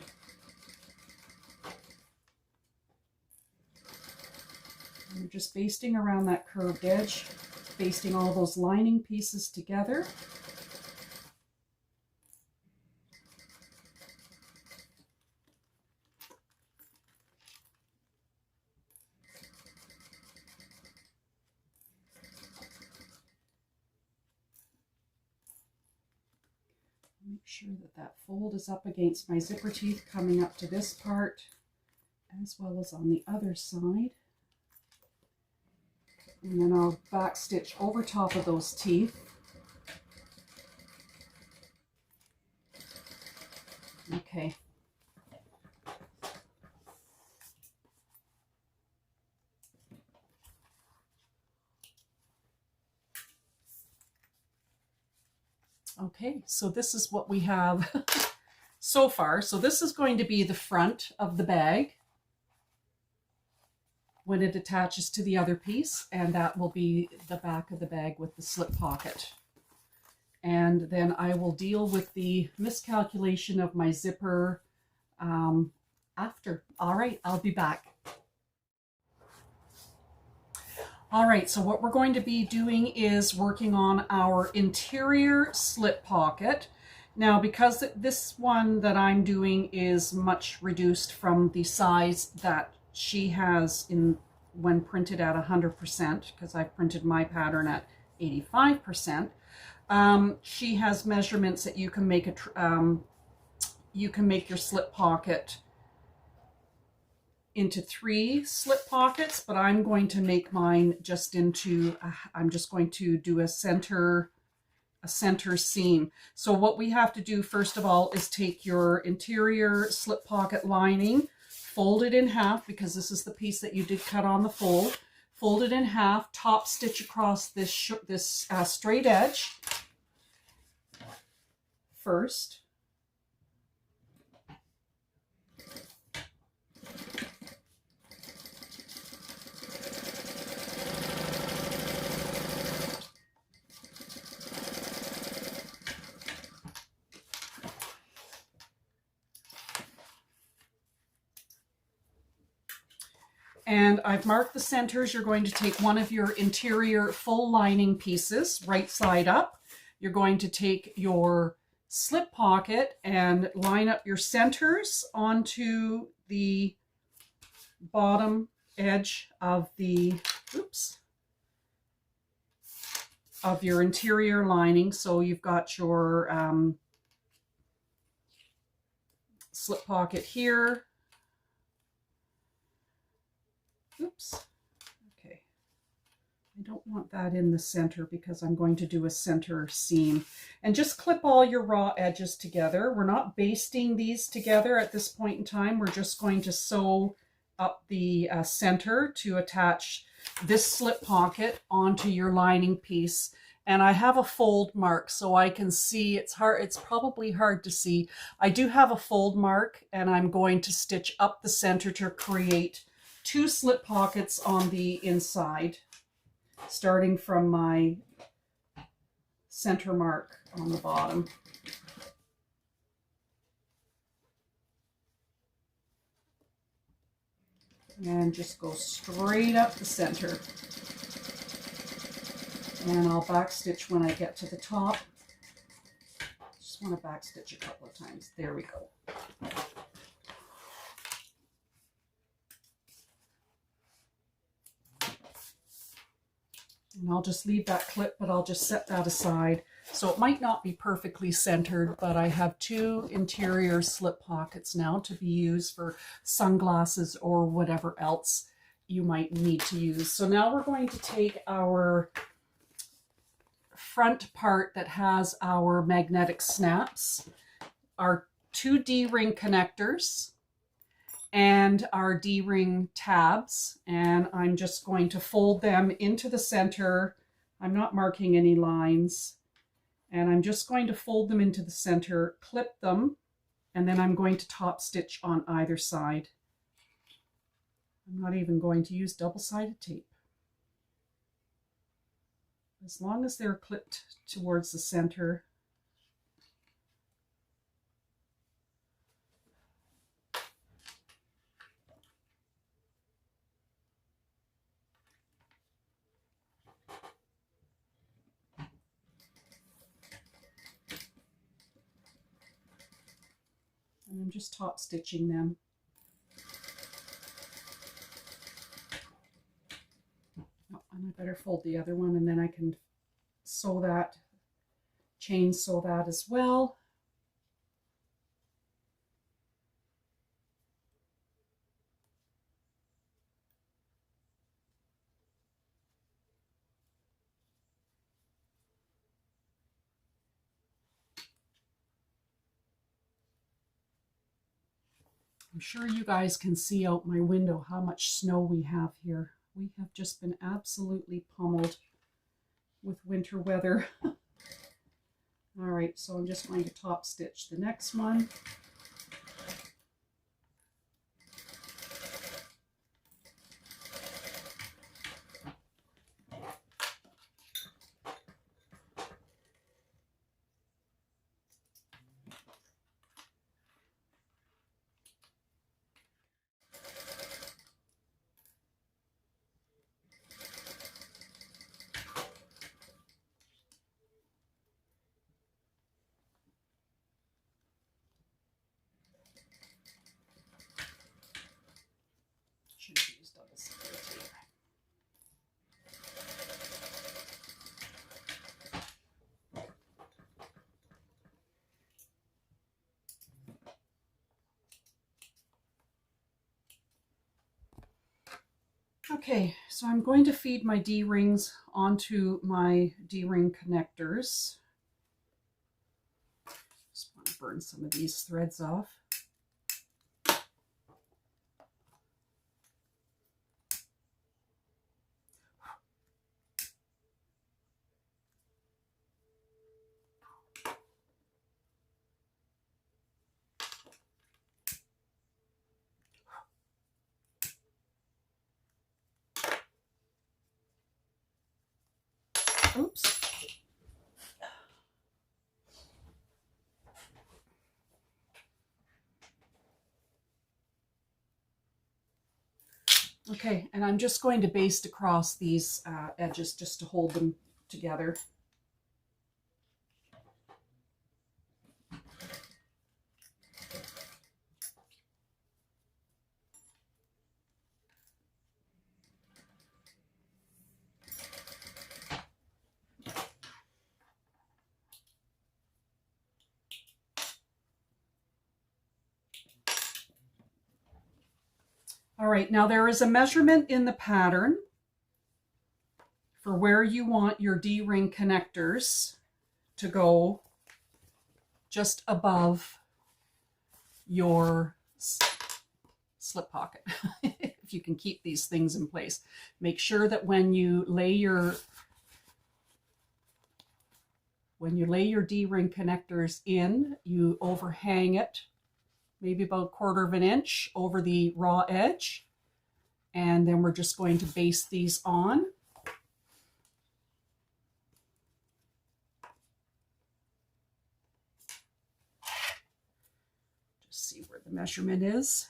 I'm just basting around that curved edge. basting all those lining pieces together. Make sure that that fold is up against my zipper teeth coming up to this part, as well as on the other side. And then I'll back stitch over top of those teeth. Okay. Okay, so this is what we have so far. So this is going to be the front of the bag when it attaches to the other piece, and that will be the back of the bag with the slip pocket. And then I will deal with the miscalculation of my zipper after. All right, I'll be back. All right, so what we're going to be doing is working on our interior slip pocket. Now, because this one that I'm doing is much reduced from the size that she has in when printed at 100%, because I printed my pattern at 85%, she has measurements that you can make your slip pocket into 3 slip pockets, but I'm going to make mine just into, I'm just going to do a center seam. So what we have to do first of all is take your interior slip pocket lining, fold it in half, because this is the piece that you did cut on the fold. Fold it in half, top stitch across this straight edge first. And I've marked the centers. You're going to take one of your interior full lining pieces, right side up. You're going to take your slip pocket and line up your centers onto the bottom edge of the, of your interior lining. So you've got your slip pocket here. Okay. I don't want that in the center because I'm going to do a center seam. And just clip all your raw edges together. We're not basting these together at this point in time. We're just going to sew up the center to attach this slip pocket onto your lining piece. And I have a fold mark so I can see. It's probably hard to see. I do have a fold mark, and I'm going to stitch up the center to create 2 slip pockets on the inside, starting from my center mark on the bottom. And just go straight up the center. And I'll backstitch when I get to the top. Just want to backstitch a couple of times. There we go. And I'll just leave that clip, but I'll just set that aside. So it might not be perfectly centered, but I have 2 interior slip pockets now to be used for sunglasses or whatever else you might need to use. So now we're going to take our front part that has our magnetic snaps, our 2 D-ring connectors, and our D-ring tabs, and I'm just going to fold them into the center. I'm not marking any lines, and I'm just going to fold them into the center, clip them, and then I'm going to top stitch on either side. I'm not even going to use double-sided tape. As long as they're clipped towards the center. And I'm just top stitching them. Oh, and I better fold the other one, and then I can sew that, chain sew that as well. I'm sure you guys can see out my window how much snow we have here. We have just been absolutely pummeled with winter weather. All right, so I'm just going to top stitch the next one. Should have used double-sided tape. Okay, so I'm going to feed my D-rings onto my D-ring connectors. Just want to burn some of these threads off. Oops. Okay, and I'm just going to baste across these edges just to hold them together. All right, now there is a measurement in the pattern for where you want your D-ring connectors to go just above your slip pocket. If you can keep these things in place. Make sure that when you lay your D-ring connectors in, you overhang it maybe about 1/4 of an inch over the raw edge. And then we're just going to baste these on. Just see where the measurement is.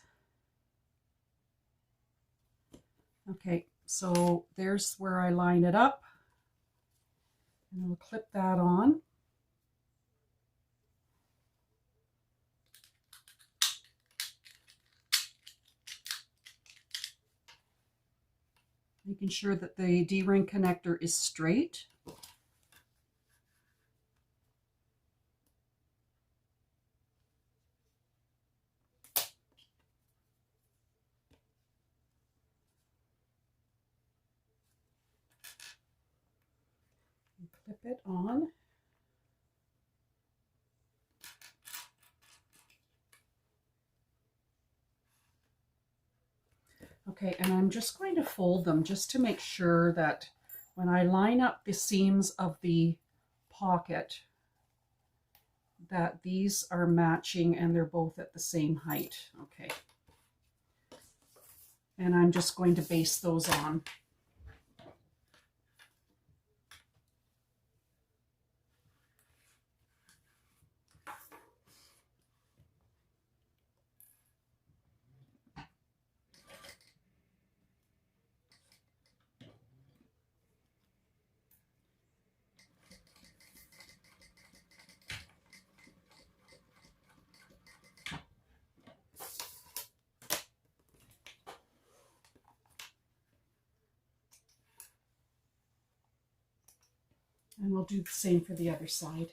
Okay, so there's where I line it up. And we'll clip that on. Making sure that the D-ring connector is straight. And clip it on. Okay, and I'm just going to fold them just to make sure that when I line up the seams of the pocket, that these are matching and they're both at the same height. Okay. And I'm just going to baste those on. do the same for the other side.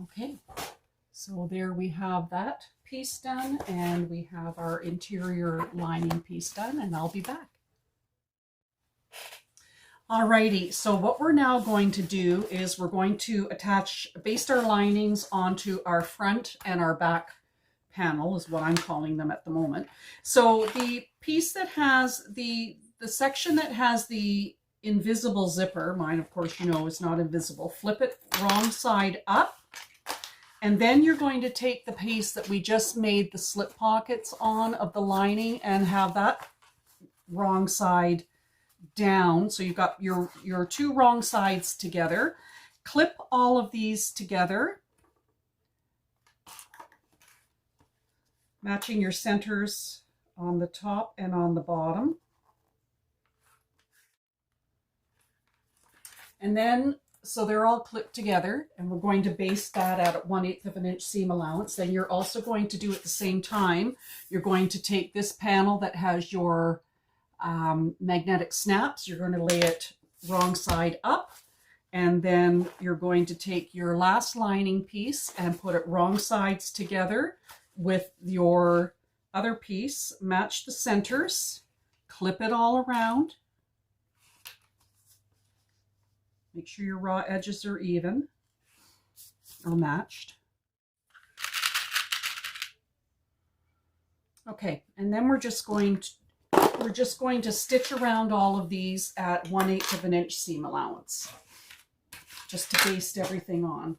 Okay, so there we have that piece done, and we have our interior lining piece done, and I'll be back. Alrighty, so what we're now going to do is we're going to baste our linings onto our front and our back panel, is what I'm calling them at the moment. So the piece that has the section that has the invisible zipper, mine of course you know is not invisible, flip it wrong side up. And then you're going to take the piece that we just made the slip pockets on of the lining and have that wrong side down. So you've got your two wrong sides together. Clip all of these together, matching your centers on the top and on the bottom. And then, so they're all clipped together, and we're going to baste that at 1/8 of an inch seam allowance. Then you're also going to do at the same time, you're going to take this panel that has your magnetic snaps, you're going to lay it wrong side up, and then you're going to take your last lining piece and put it wrong sides together with your other piece, match the centers, clip it all around. Make sure your raw edges are even or matched. Okay, and then we're just going to stitch around all of these at 1/8 of an inch seam allowance, just to baste everything on.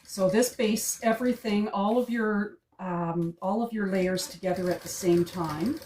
So this bastes everything, all of your layers together at the same time.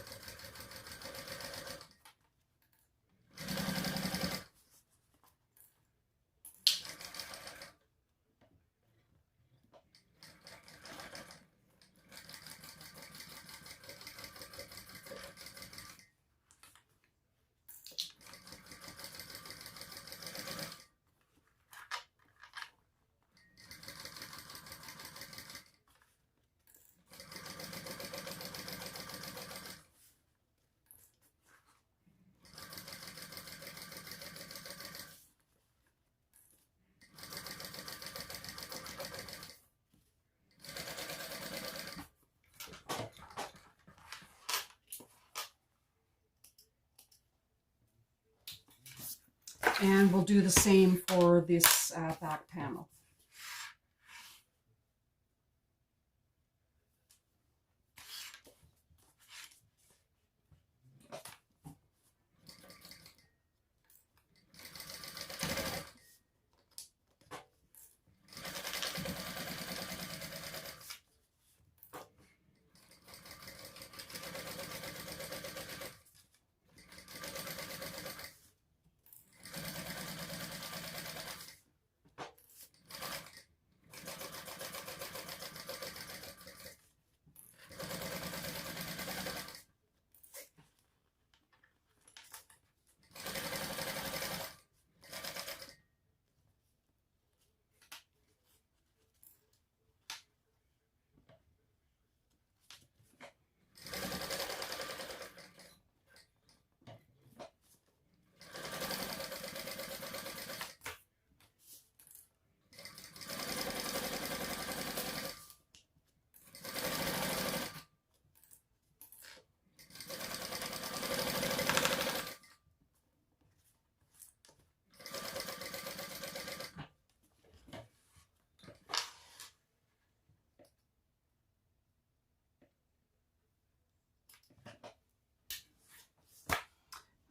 And we'll do the same for this back panel.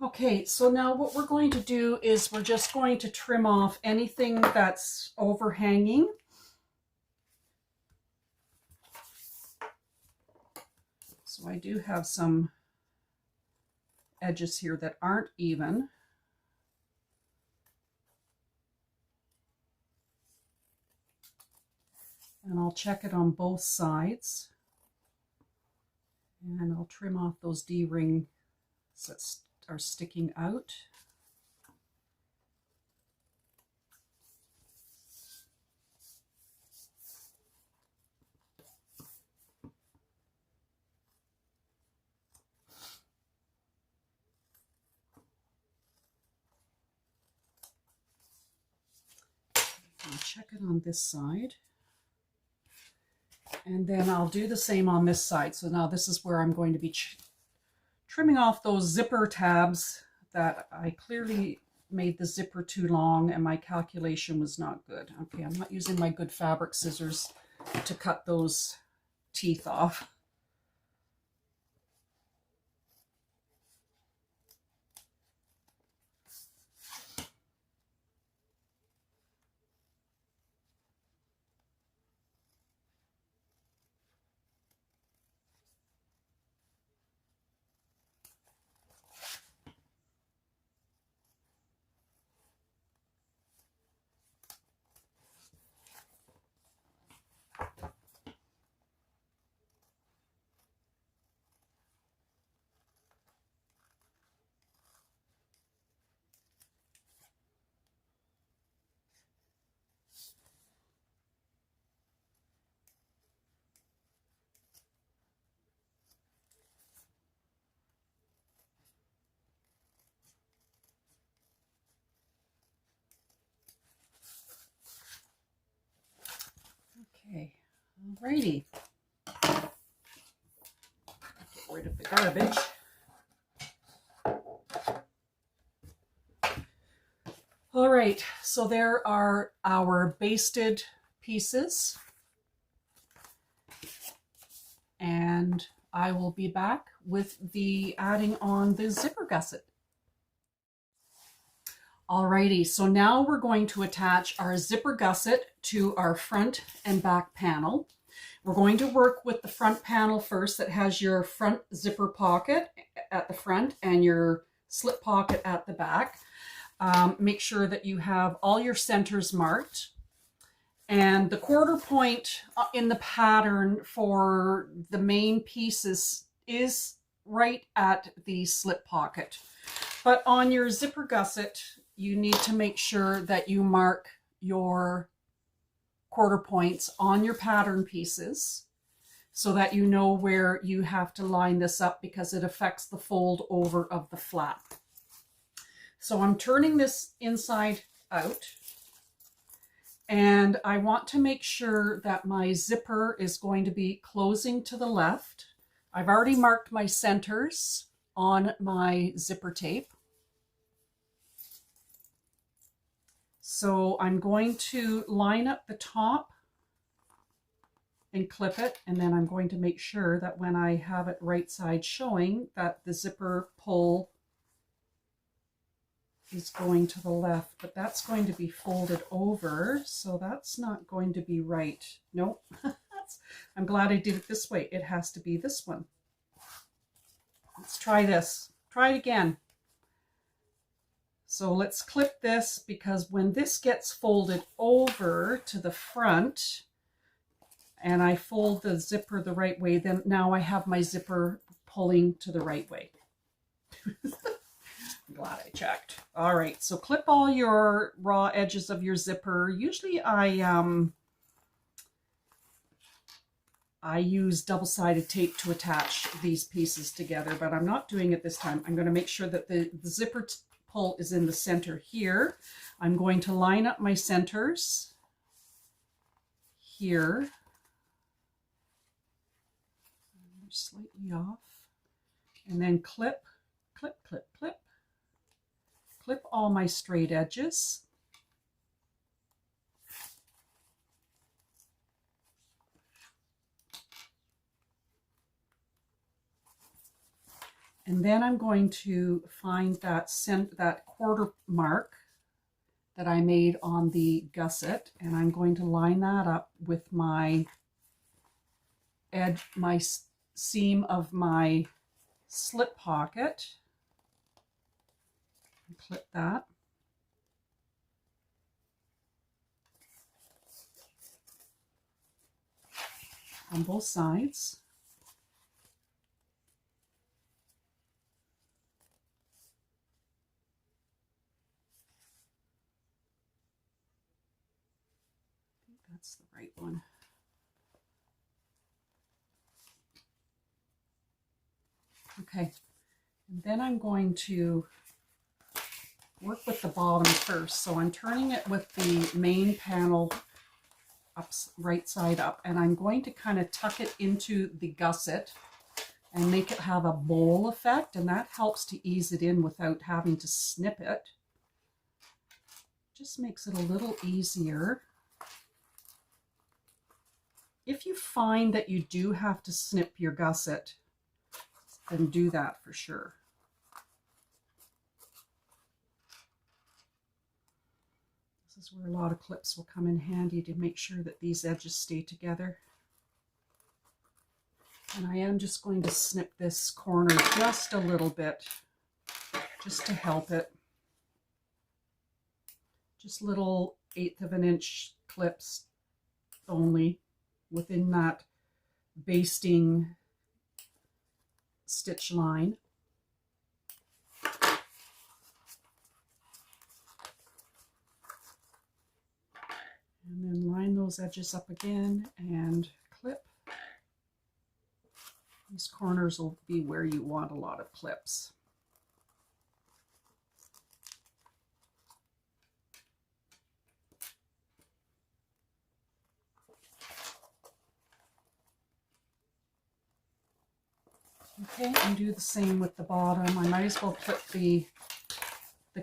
Okay, so now what we're going to do is we're just going to trim off anything that's overhanging. So I do have some edges here that aren't even. And I'll check it on both sides. And I'll trim off those D-rings that are sticking out. I'll check it on this side. And then I'll do the same on this side. So now this is where I'm going to be trimming off those zipper tabs that I clearly made the zipper too long and my calculation was not good. Okay, I'm not using my good fabric scissors to cut those teeth off. Okay, alrighty. Get rid of the garbage. All right, so there are our basted pieces. And I will be back with the adding on the zipper gusset. Alrighty, so now we're going to attach our zipper gusset to our front and back panel. We're going to work with the front panel first that has your front zipper pocket at the front and your slip pocket at the back. Make sure that you have all your centers marked. And the quarter point in the pattern for the main pieces is right at the slip pocket. But on your zipper gusset, you need to make sure that you mark your quarter points on your pattern pieces so that you know where you have to line this up because it affects the fold over of the flap. So I'm turning this inside out. And I want to make sure that my zipper is going to be closing to the left. I've already marked my centers on my zipper tape. So I'm going to line up the top and clip it, and then I'm going to make sure that when I have it right side showing that the zipper pull is going to the left, but that's going to be folded over, so that's not going to be right. Nope. I'm glad I did it this way. It has to be this one. Let's try this. Try it again. So let's clip this, because when this gets folded over to the front and I fold the zipper the right way, then now I have my zipper pulling to the right way. I'm glad I checked. All right, so clip all your raw edges of your zipper. Usually I use double-sided tape to attach these pieces together, but I'm not doing it this time. I'm going to make sure that the zipper pull is in the center here. I'm going to line up my centers here. They're slightly off. And then clip, clip, clip, clip. Clip all my straight edges. And then I'm going to find that quarter mark that I made on the gusset, and I'm going to line that up with my seam of my slip pocket. Clip that. On both sides. I think that's the right one. Okay, and then I'm going to work with the bottom first. So I'm turning it with the main panel up, right side up, and I'm going to kind of tuck it into the gusset and make it have a bowl effect, and that helps to ease it in without having to snip it. Just makes it a little easier. If you find that you do have to snip your gusset, then do that for sure. This is where a lot of clips will come in handy to make sure that these edges stay together. And I am just going to snip this corner just a little bit, just to help it. Just little 1/8 of an inch clips only within that basting stitch line. And then line those edges up again and clip. These corners will be where you want a lot of clips. Okay, and do the same with the bottom. I might as well clip the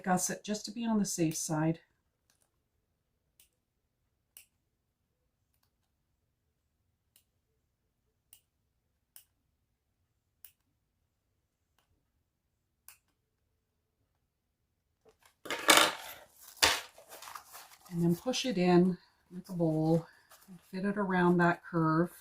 gusset just to be on the safe side. And then push it in with a bowl and fit it around that curve.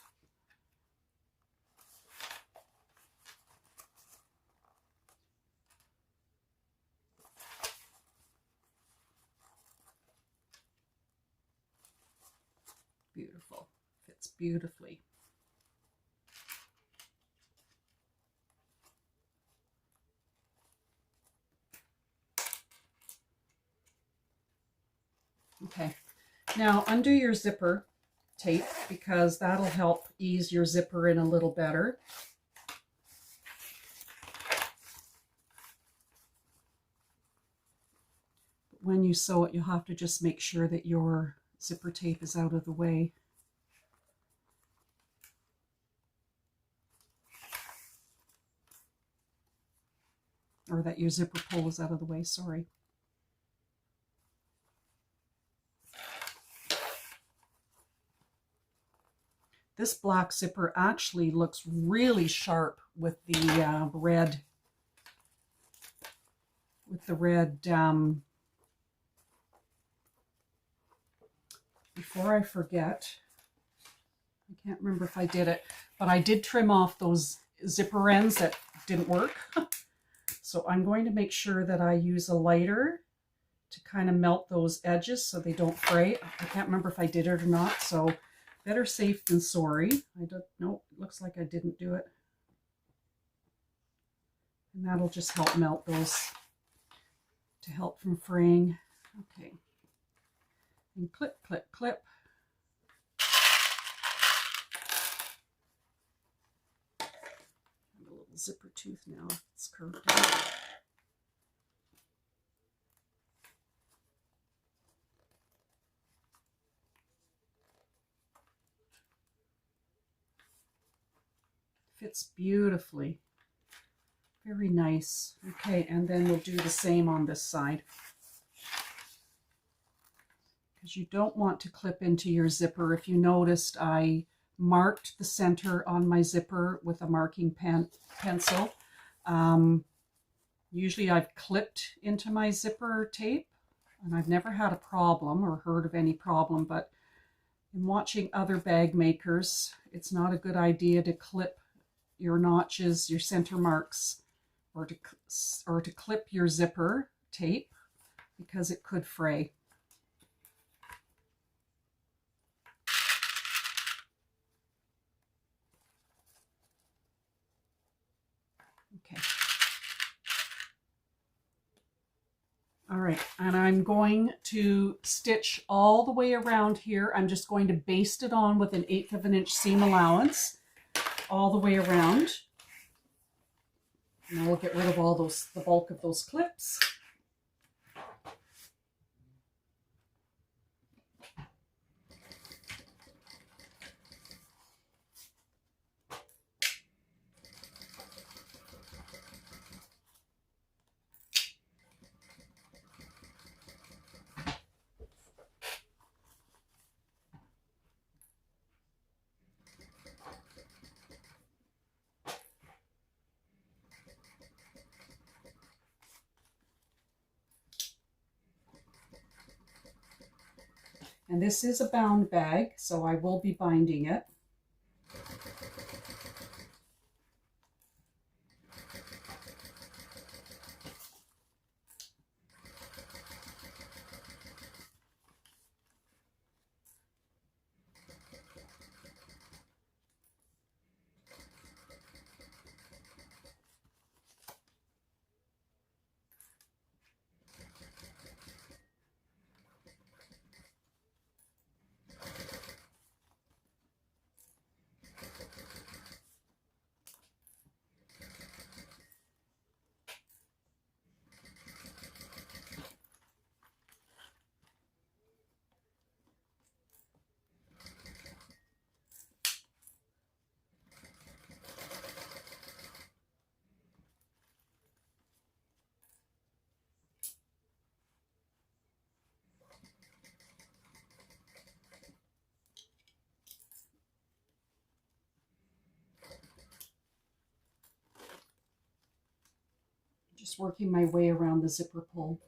Beautiful. Fits beautifully. Okay, now undo your zipper tape because that'll help ease your zipper in a little better. When you sew it, you'll have to just make sure that your zipper tape is out of the way. Or that your zipper pull is out of the way, sorry. This black zipper actually looks really sharp with the red, before I forget, I can't remember if I did it, but I did trim off those zipper ends that didn't work. So I'm going to make sure that I use a lighter to kind of melt those edges so they don't fray. I can't remember if I did it or not, so better safe than sorry. I don't know, it looks like I didn't do it. And that'll just help melt those to help from fraying. Okay. And clip, clip, clip. I have a little zipper tooth now. It's curved out. Fits beautifully. Very nice. Okay, and then we'll do the same on this side. Because you don't want to clip into your zipper. If you noticed, I marked the center on my zipper with a marking pencil. Usually I've clipped into my zipper tape, and I've never had a problem or heard of any problem, but in watching other bag makers, it's not a good idea to clip your notches, your center marks, or to clip your zipper tape, because it could fray. Okay. All right, and I'm going to stitch all the way around here. I'm just going to baste it on with 1/8 of an inch seam allowance all the way around. And we'll get rid of all those, the bulk of those clips. And this is a bound bag, so I will be binding it. Just working my way around the zipper pull.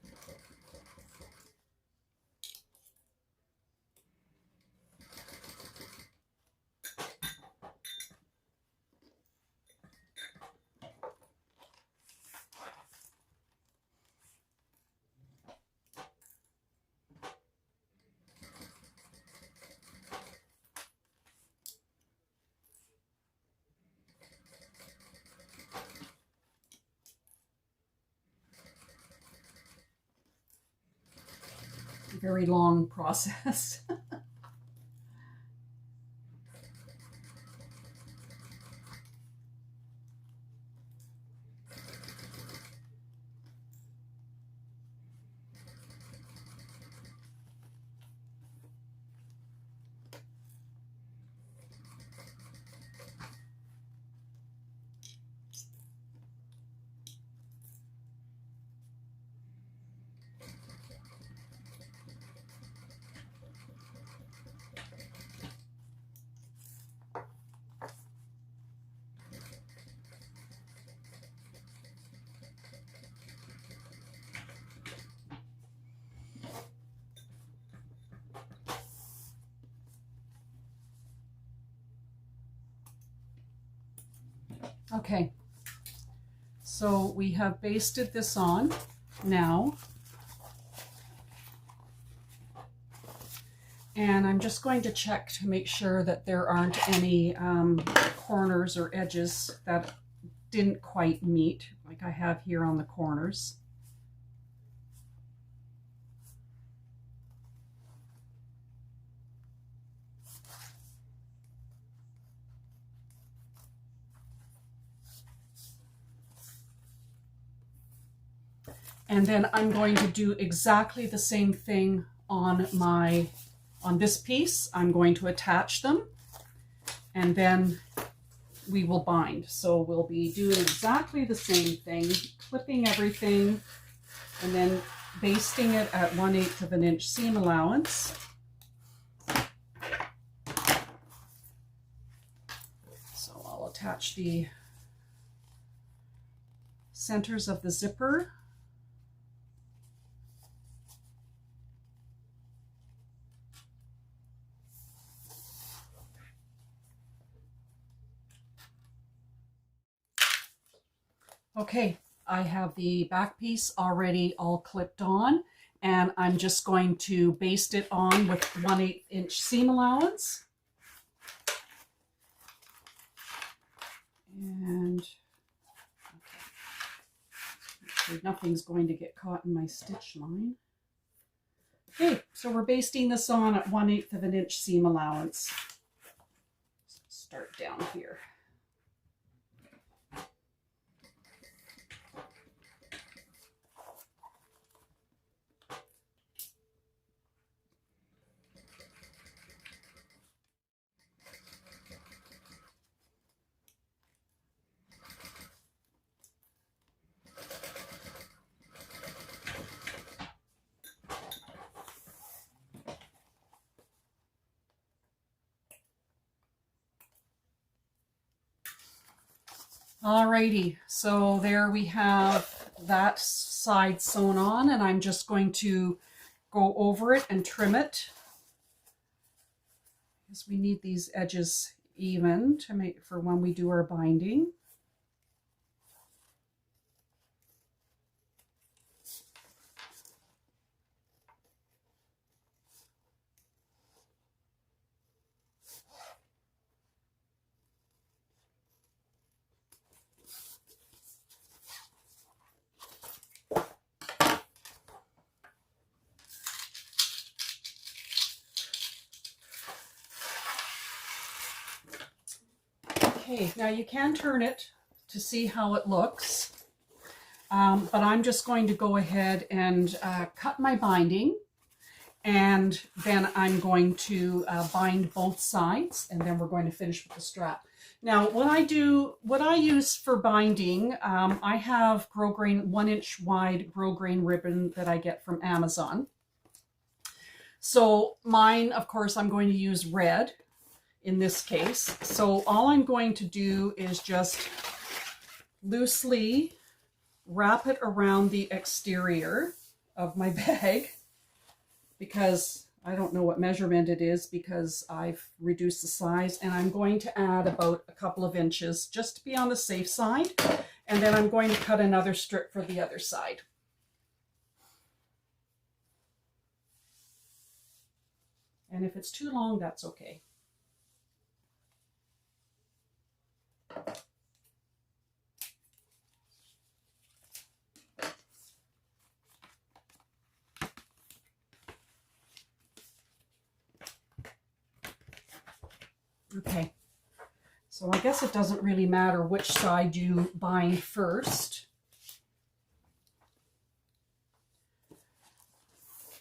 Very long process. Okay, so we have basted this on now, and I'm just going to check to make sure that there aren't any corners or edges that didn't quite meet, like I have here on the corners. And then I'm going to do exactly the same thing on this piece. I'm going to attach them, and then we will bind. So we'll be doing exactly the same thing, clipping everything, and then basting it at 1/8 of an inch seam allowance. So I'll attach the centers of the zipper. Okay, I have the back piece already all clipped on, and I'm just going to baste it on with 1/8 inch seam allowance. And okay, nothing's going to get caught in my stitch line. Okay, so we're basting this on at 1/8 of an inch seam allowance. So start down here. Alrighty, so there we have that side sewn on, and I'm just going to go over it and trim it, because we need these edges even to make for when we do our binding. Okay, now you can turn it to see how it looks, but I'm just going to go ahead and cut my binding, and then I'm going to bind both sides, and then we're going to finish with the strap. Now, what I use for binding, I have grosgrain 1 inch wide grosgrain ribbon that I get from Amazon. So mine, of course, I'm going to use red in this case. So all I'm going to do is just loosely wrap it around the exterior of my bag, because I don't know what measurement it is because I've reduced the size, and I'm going to add about a couple of inches just to be on the safe side, and then I'm going to cut another strip for the other side. And if it's too long, that's okay. Okay, so I guess it doesn't really matter which side you bind first.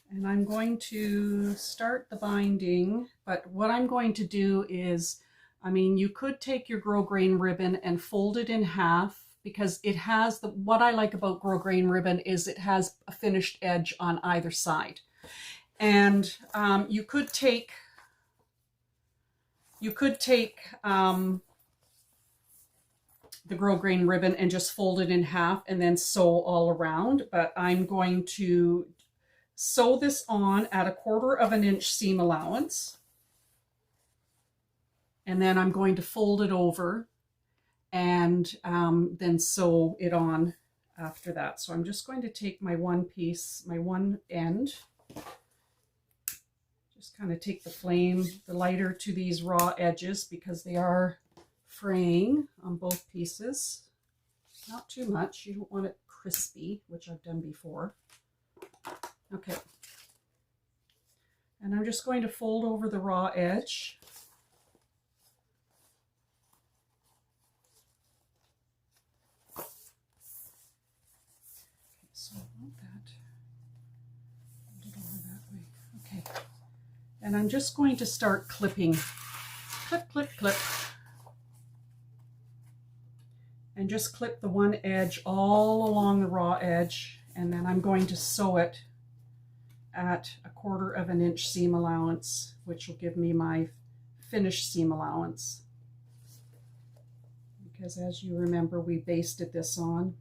And I'm going to start the binding, but what I'm going to do is, I mean, you could take your grosgrain ribbon and fold it in half, because it has what I like about grosgrain ribbon is it has a finished edge on either side. And you could take the grosgrain ribbon and just fold it in half and then sew all around, but I'm going to sew this on at 1/4 of an inch seam allowance, and then I'm going to fold it over and then sew it on after that. So I'm just going to take my one piece, my one end, just kind of take the lighter to these raw edges, because they are fraying on both pieces. Not too much, you don't want it crispy, which I've done before. Okay, and I'm just going to fold over the raw edge. Okay, so I want that folded over that way. Okay, and I'm just going to start clipping. Clip, clip, clip. And just clip the one edge all along the raw edge, and then I'm going to sew it at 1/4 of an inch seam allowance, which will give me my finished seam allowance. Because as you remember, we basted this on.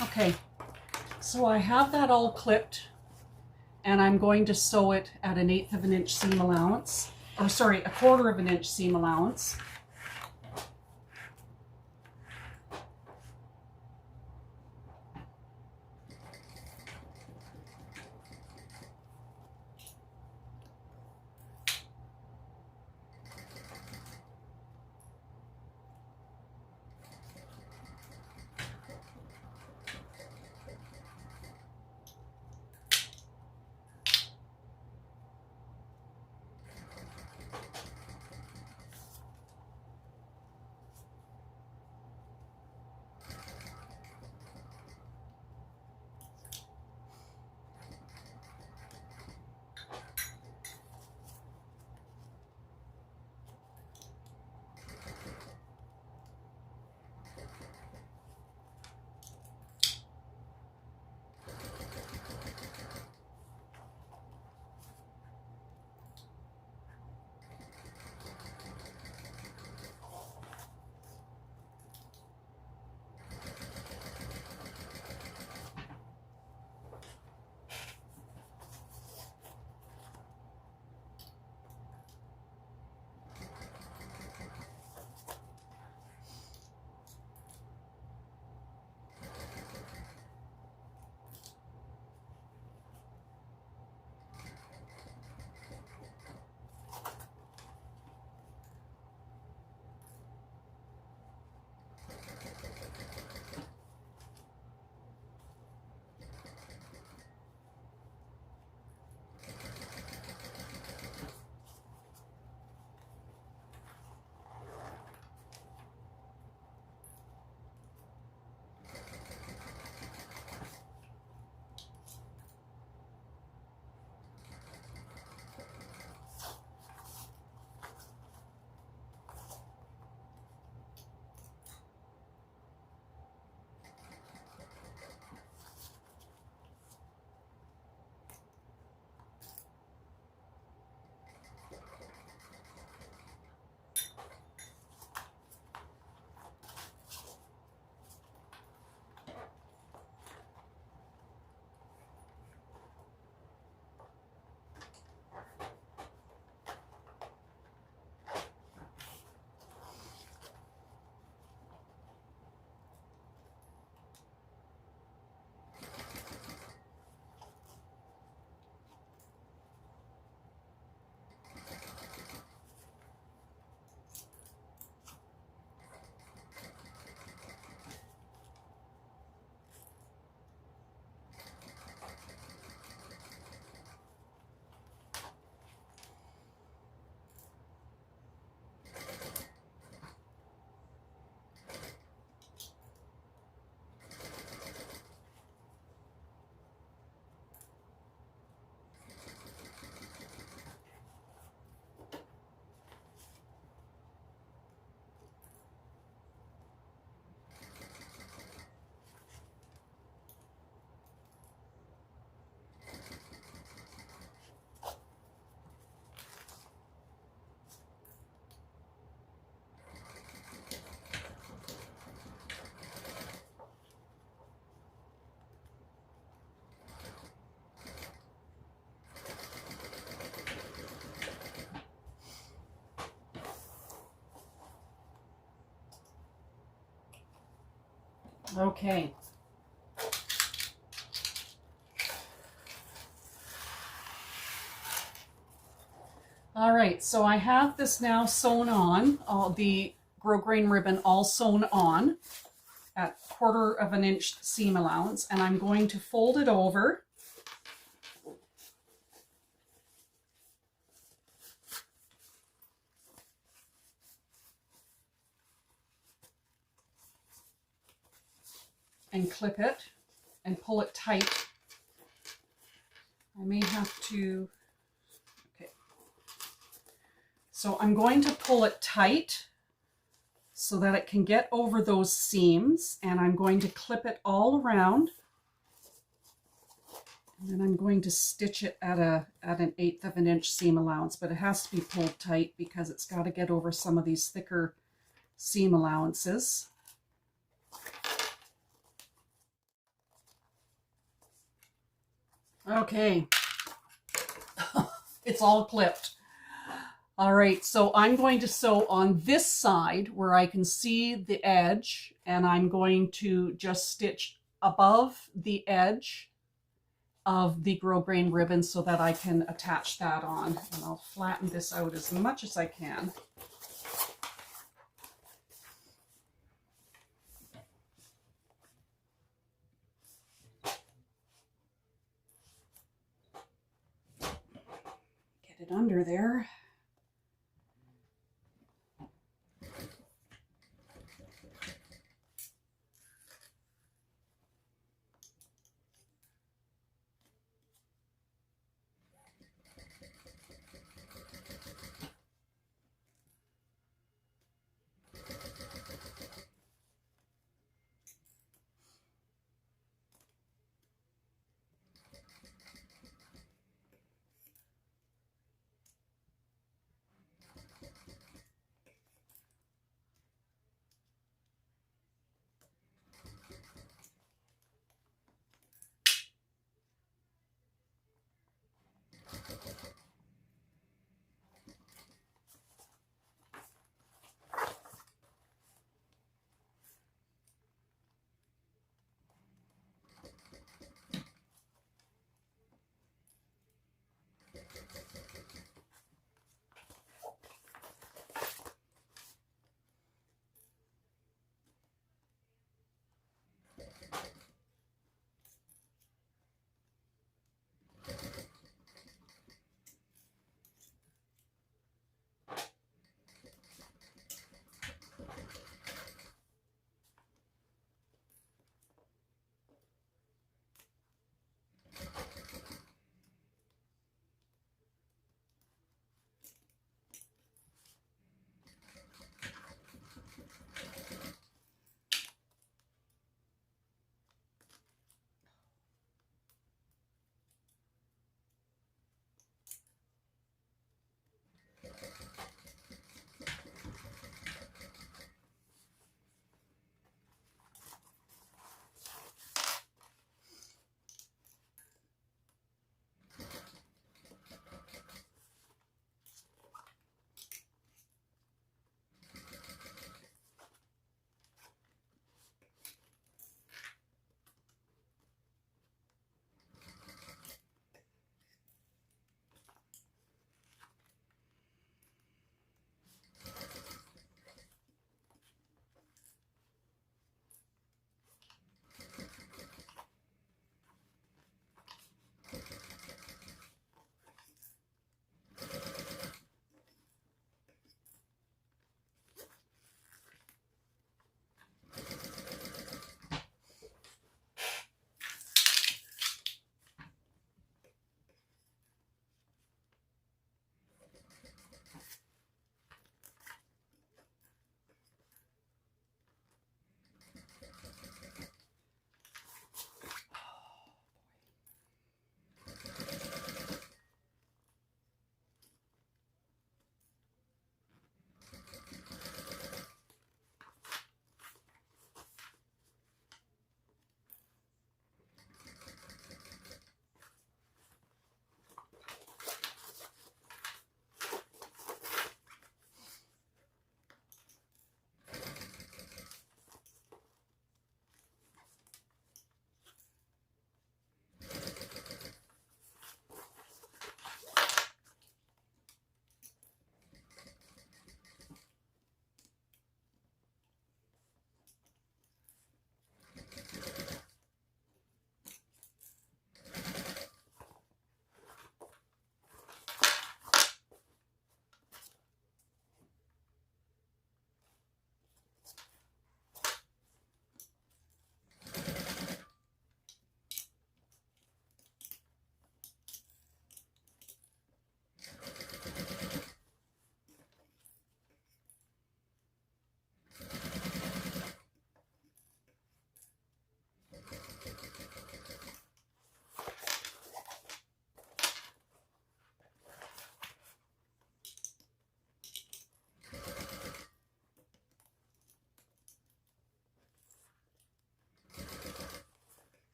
Okay, so I have that all clipped, and I'm going to sew it at an 1/8 of an inch seam allowance, or sorry, a 1/4 of an inch seam allowance. Okay. All right, so I have this now sewn on, all the grosgrain ribbon all sewn on at 1/4 of an inch seam allowance, and I'm going to fold it over. And clip it and pull it tight. I may have to, okay. So I'm going to pull it tight so that it can get over those seams, and I'm going to clip it all around. And then I'm going to stitch it at an 1/8 of an inch seam allowance, but it has to be pulled tight because it's got to get over some of these thicker seam allowances. Okay. It's all clipped. All right, so I'm going to sew on this side where I can see the edge, and I'm going to just stitch above the edge of the grosgrain ribbon so that I can attach that on. And I'll flatten this out as much as I can. Get it under there.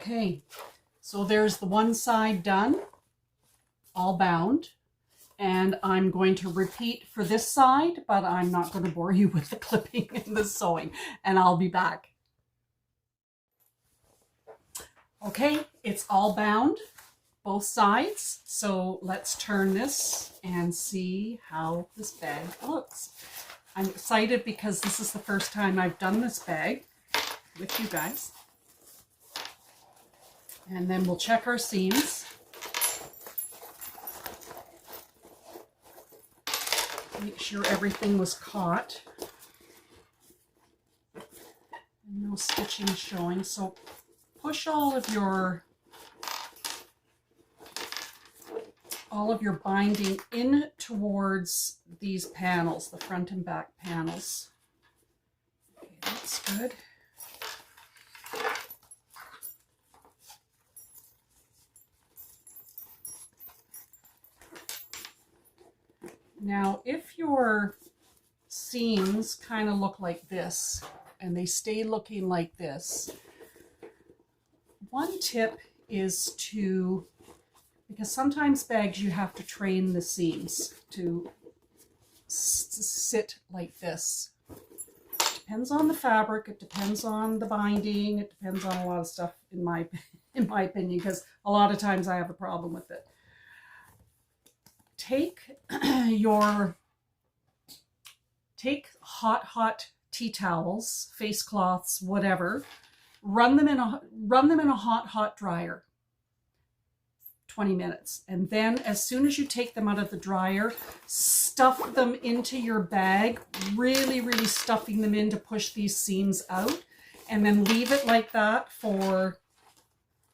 Okay, so there's the one side done, all bound. And I'm going to repeat for this side, but I'm not going to bore you with the clipping and the sewing, and I'll be back. Okay, it's all bound, both sides. So let's turn this and see how this bag looks. I'm excited because this is the first time I've done this bag with you guys. And then we'll check our seams. Make sure everything was caught. And no stitching showing. So push all of your binding in towards these panels, the front and back panels. Okay, that's good. Now, if your seams kind of look like this and they stay looking like this, one tip is to, because sometimes bags you have to train the seams to sit like this. It depends on the fabric, it depends on the binding, it depends on a lot of stuff in my opinion, because a lot of times I have a problem with it. Take hot tea towels, face cloths, whatever. Run them in a hot dryer. 20 minutes, and then as soon as you take them out of the dryer, stuff them into your bag, really stuffing them in to push these seams out, and then leave it like that for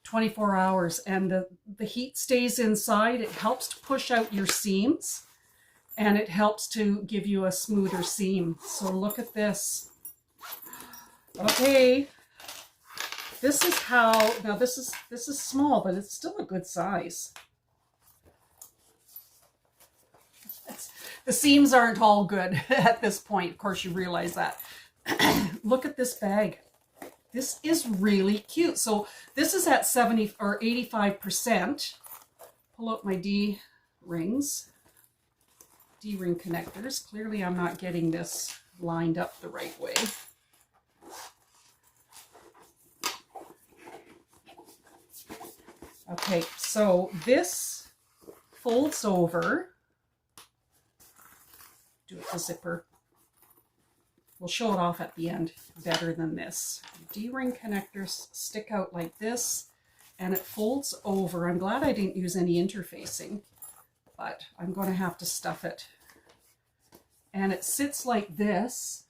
24 hours, and the heat stays inside. It helps to push out your seams, and it helps to give you a smoother seam. So look at this. Okay, this is how, now this is small, but it's still a good size. The seams aren't all good at this point. Of course, you realize that. Look at this bag. This is really cute. So this is at 70 or 85%. Pull out my D-ring connectors. Clearly, I'm not getting this lined up the right way. Okay, so this folds over. Do it the zipper. We'll show it off at the end better than this. D-ring connectors stick out like this, and it folds over. I'm glad I didn't use any interfacing, but I'm going to have to stuff it. And it sits like this,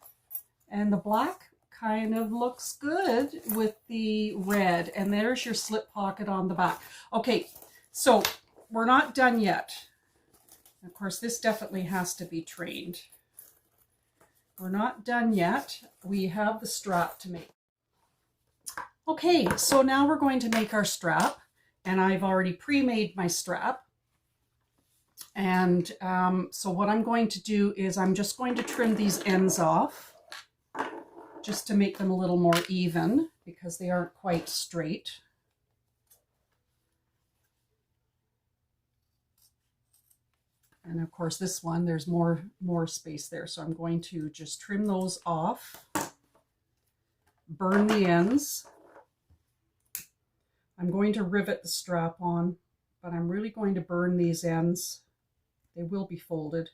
and the black kind of looks good with the red, and there's your slip pocket on the back. Okay, so we're not done yet. Of course, this definitely has to be trained. We're not done yet. We have the strap to make. Okay, so now we're going to make our strap, and I've already pre-made my strap. And so what I'm going to do is I'm just going to trim these ends off just to make them a little more even because they aren't quite straight. And of course this one, there's more space there. So I'm going to just trim those off, burn the ends. I'm going to rivet the strap on, but I'm really going to burn these ends. They will be folded.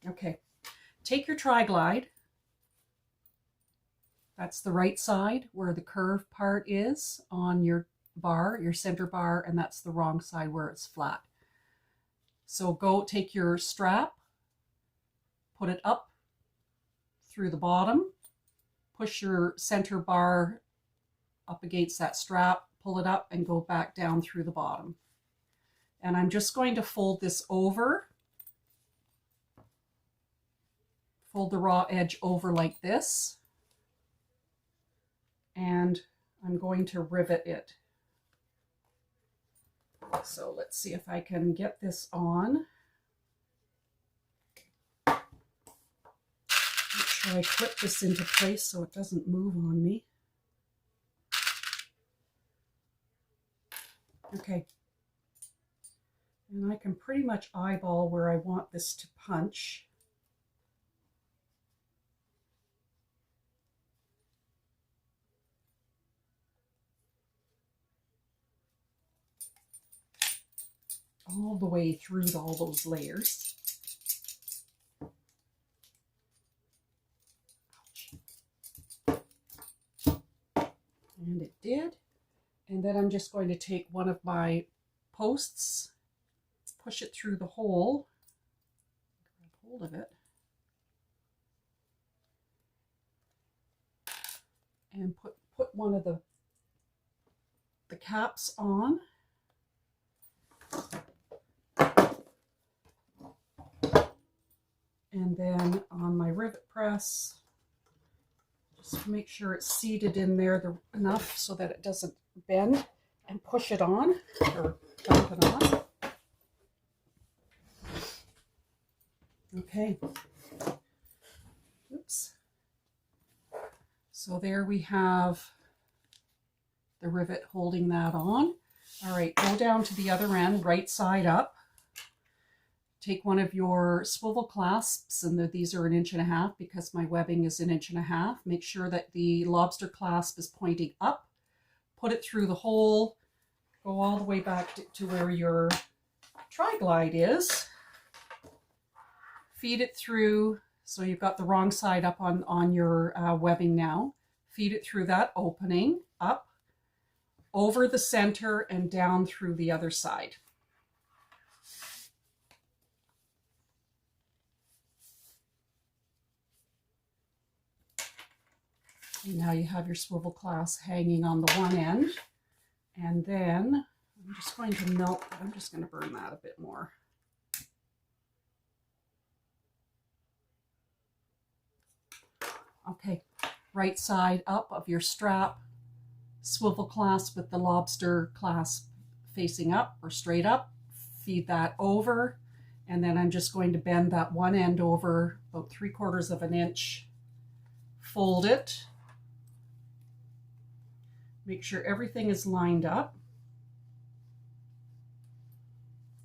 Okay. Take your tri-glide. That's the right side where the curved part is on your bar, your center bar, and that's the wrong side where it's flat. So go take your strap, put it up through the bottom, push your center bar up against that strap, pull it up, and go back down through the bottom. And I'm just going to fold this over. Fold the raw edge over like this, and I'm going to rivet it. So let's see if I can get this on. Make sure I clip this into place so it doesn't move on me. Okay. And I can pretty much eyeball where I want this to punch. All the way through all those layers. And it did. And then I'm just going to take one of my posts, push it through the hole, grab hold of it, and put one of the caps on. And then on my rivet press, just make sure it's seated in there enough so that it doesn't bend, and push it on or dump it on. Okay. Oops. So there we have the rivet holding that on. All right, go down to the other end, right side up. Take one of your swivel clasps, and these are 1.5 inches because my webbing is 1.5 inches. Make sure that the lobster clasp is pointing up. Put it through the hole. Go all the way back to where your tri-glide is. Feed it through, so you've got the wrong side up on your webbing now. Feed it through that opening, up, over the center, and down through the other side. And now you have your swivel clasp hanging on the one end. And then I'm just going to melt, I'm just going to burn that a bit more. Okay, right side up of your strap, swivel clasp with the lobster clasp facing up or straight up. Feed that over, and then I'm just going to bend that one end over about 3/4 inch. Fold it. Make sure everything is lined up.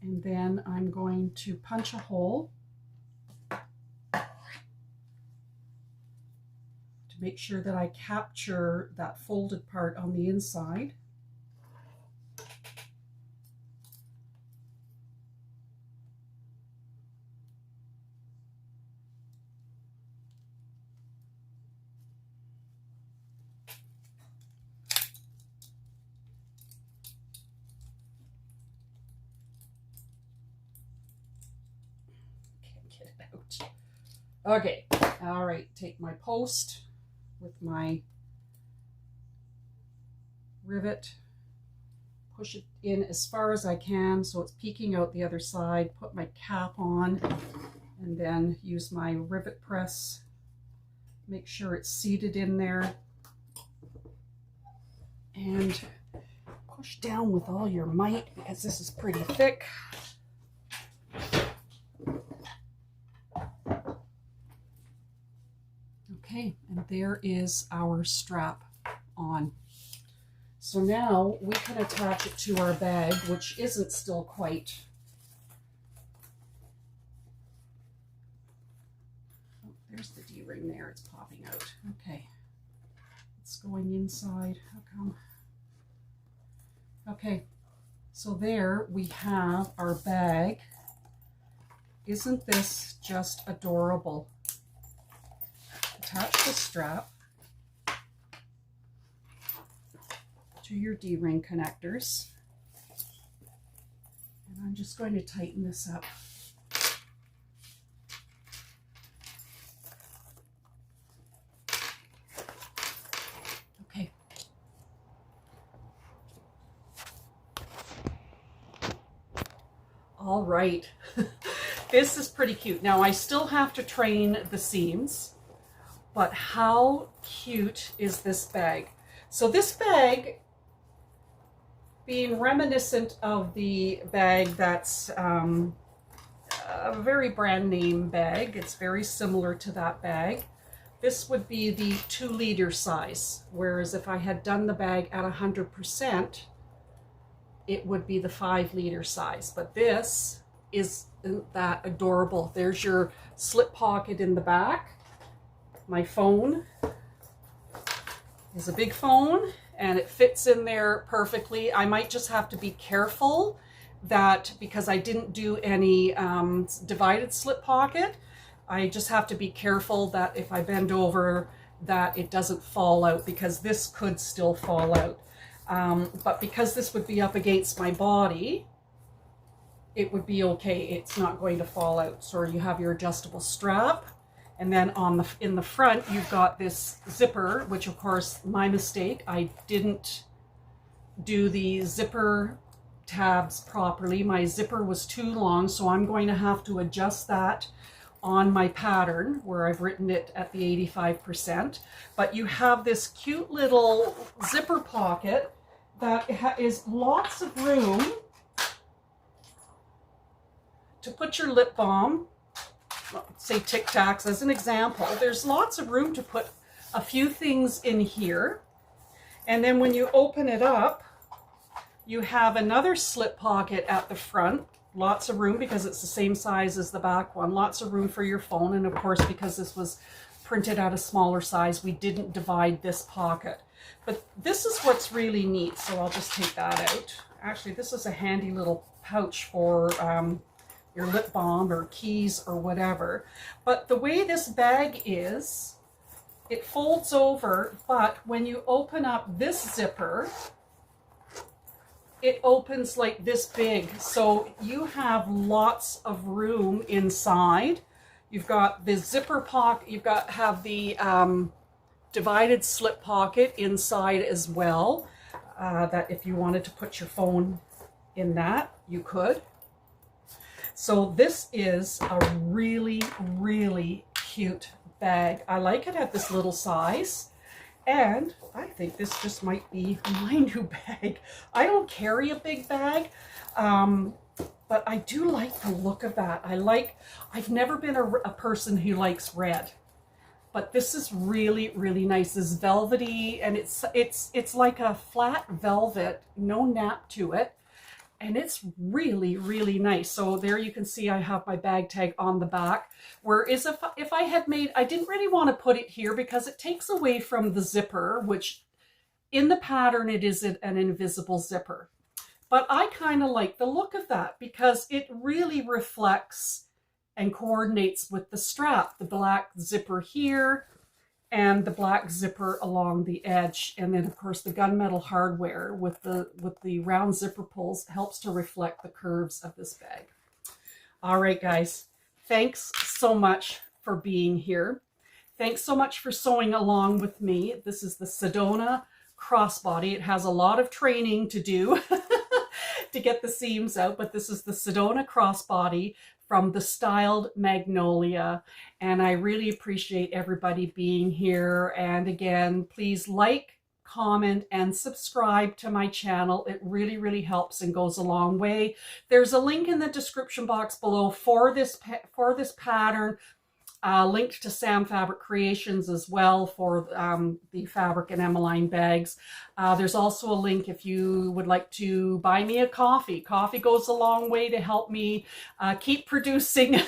And then I'm going to punch a hole to make sure that I capture that folded part on the inside. Okay, all right, take my post with my rivet, push it in as far as I can so it's peeking out the other side, put my cap on, and then use my rivet press. Make sure it's seated in there, and push down with all your might because this is pretty thick. Okay, and there is our strap on. So now we can attach it to our bag, which isn't still quite. Oh, there's the D-ring there, it's popping out. Okay, it's going inside. How come? Okay, so there we have our bag. Isn't this just adorable? Attach the strap to your D-ring connectors, and I'm just going to tighten this up. Okay. All right. This is pretty cute. Now I still have to train the seams. But how cute is this bag? So this bag being reminiscent of the bag that's a very brand name bag. It's very similar to that bag. This would be the 2-liter size, whereas if I had done the bag at 100%, it would be the 5-liter size. But this is that adorable. There's your slip pocket in the back. My phone is a big phone and it fits in there perfectly. I might just have to be careful that because I didn't do any divided slip pocket, I just have to be careful that if I bend over that it doesn't fall out, because this could still fall out. But because this would be up against my body, it would be okay. It's not going to fall out. So you have your adjustable strap, and then in the front you've got this zipper, which of course my mistake. I didn't do the zipper tabs properly. My zipper was too long, so I'm going to have to adjust that on my pattern where I've written it at the 85%. But you have this cute little zipper pocket that is lots of room to put your lip balm, say Tic Tacs as an example. There's lots of room to put a few things in here. And then when you open it up, you have another slip pocket at the front. Lots of room because it's the same size as the back one. Lots of room for your phone. And of course, because this was printed at a smaller size, we didn't divide this pocket. But this is what's really neat. So I'll just take that out. Actually, this is a handy little pouch for your lip balm or keys or whatever. But the way this bag is, it folds over, but when you open up this zipper, it opens like this big. So you have lots of room inside. You've got the zipper pocket, have the divided slip pocket inside as well, that if you wanted to put your phone in that, you could. So this is a really, really cute bag. I like it at this little size. And I think this just might be my new bag. I don't carry a big bag, but I do like the look of that. I've never been a person who likes red, but this is really, really nice. It's velvety, and it's like a flat velvet, no nap to it. And it's really, really nice. So there you can see I have my bag tag on the back. Whereas if I had made, I didn't really want to put it here because it takes away from the zipper, which in the pattern it is an invisible zipper. But I kind of like the look of that because it really reflects and coordinates with the strap, the black zipper here and the black zipper along the edge. And then of course the gunmetal hardware with the round zipper pulls helps to reflect the curves of this bag. All right, guys, thanks so much for being here. Thanks so much for sewing along with me. This is the Sedona Crossbody. It has a lot of training to do to get the seams out, but this is the Sedona Crossbody from the styled Magnolia. And I really appreciate everybody being here. And again, please like, comment, and subscribe to my channel. It really, really helps and goes a long way. There's a link in the description box below for this pattern, linked to Sam Fabric Creations as well for the fabric and EMMALINE bags. There's also a link if you would like to buy me a coffee. Coffee goes a long way to help me keep producing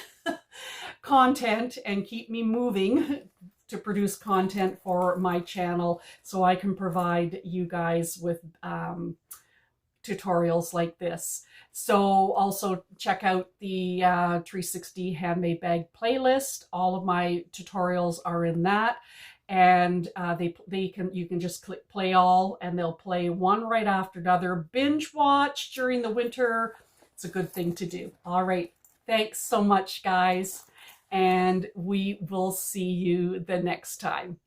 content and keep me moving to produce content for my channel so I can provide you guys with tutorials like this. So also check out the 360 handmade bag playlist. All of my tutorials are in that, and you can just click play all and they'll play one right after another. Binge watch during the winter. It's a good thing to do. All right. Thanks so much, guys. And we will see you the next time.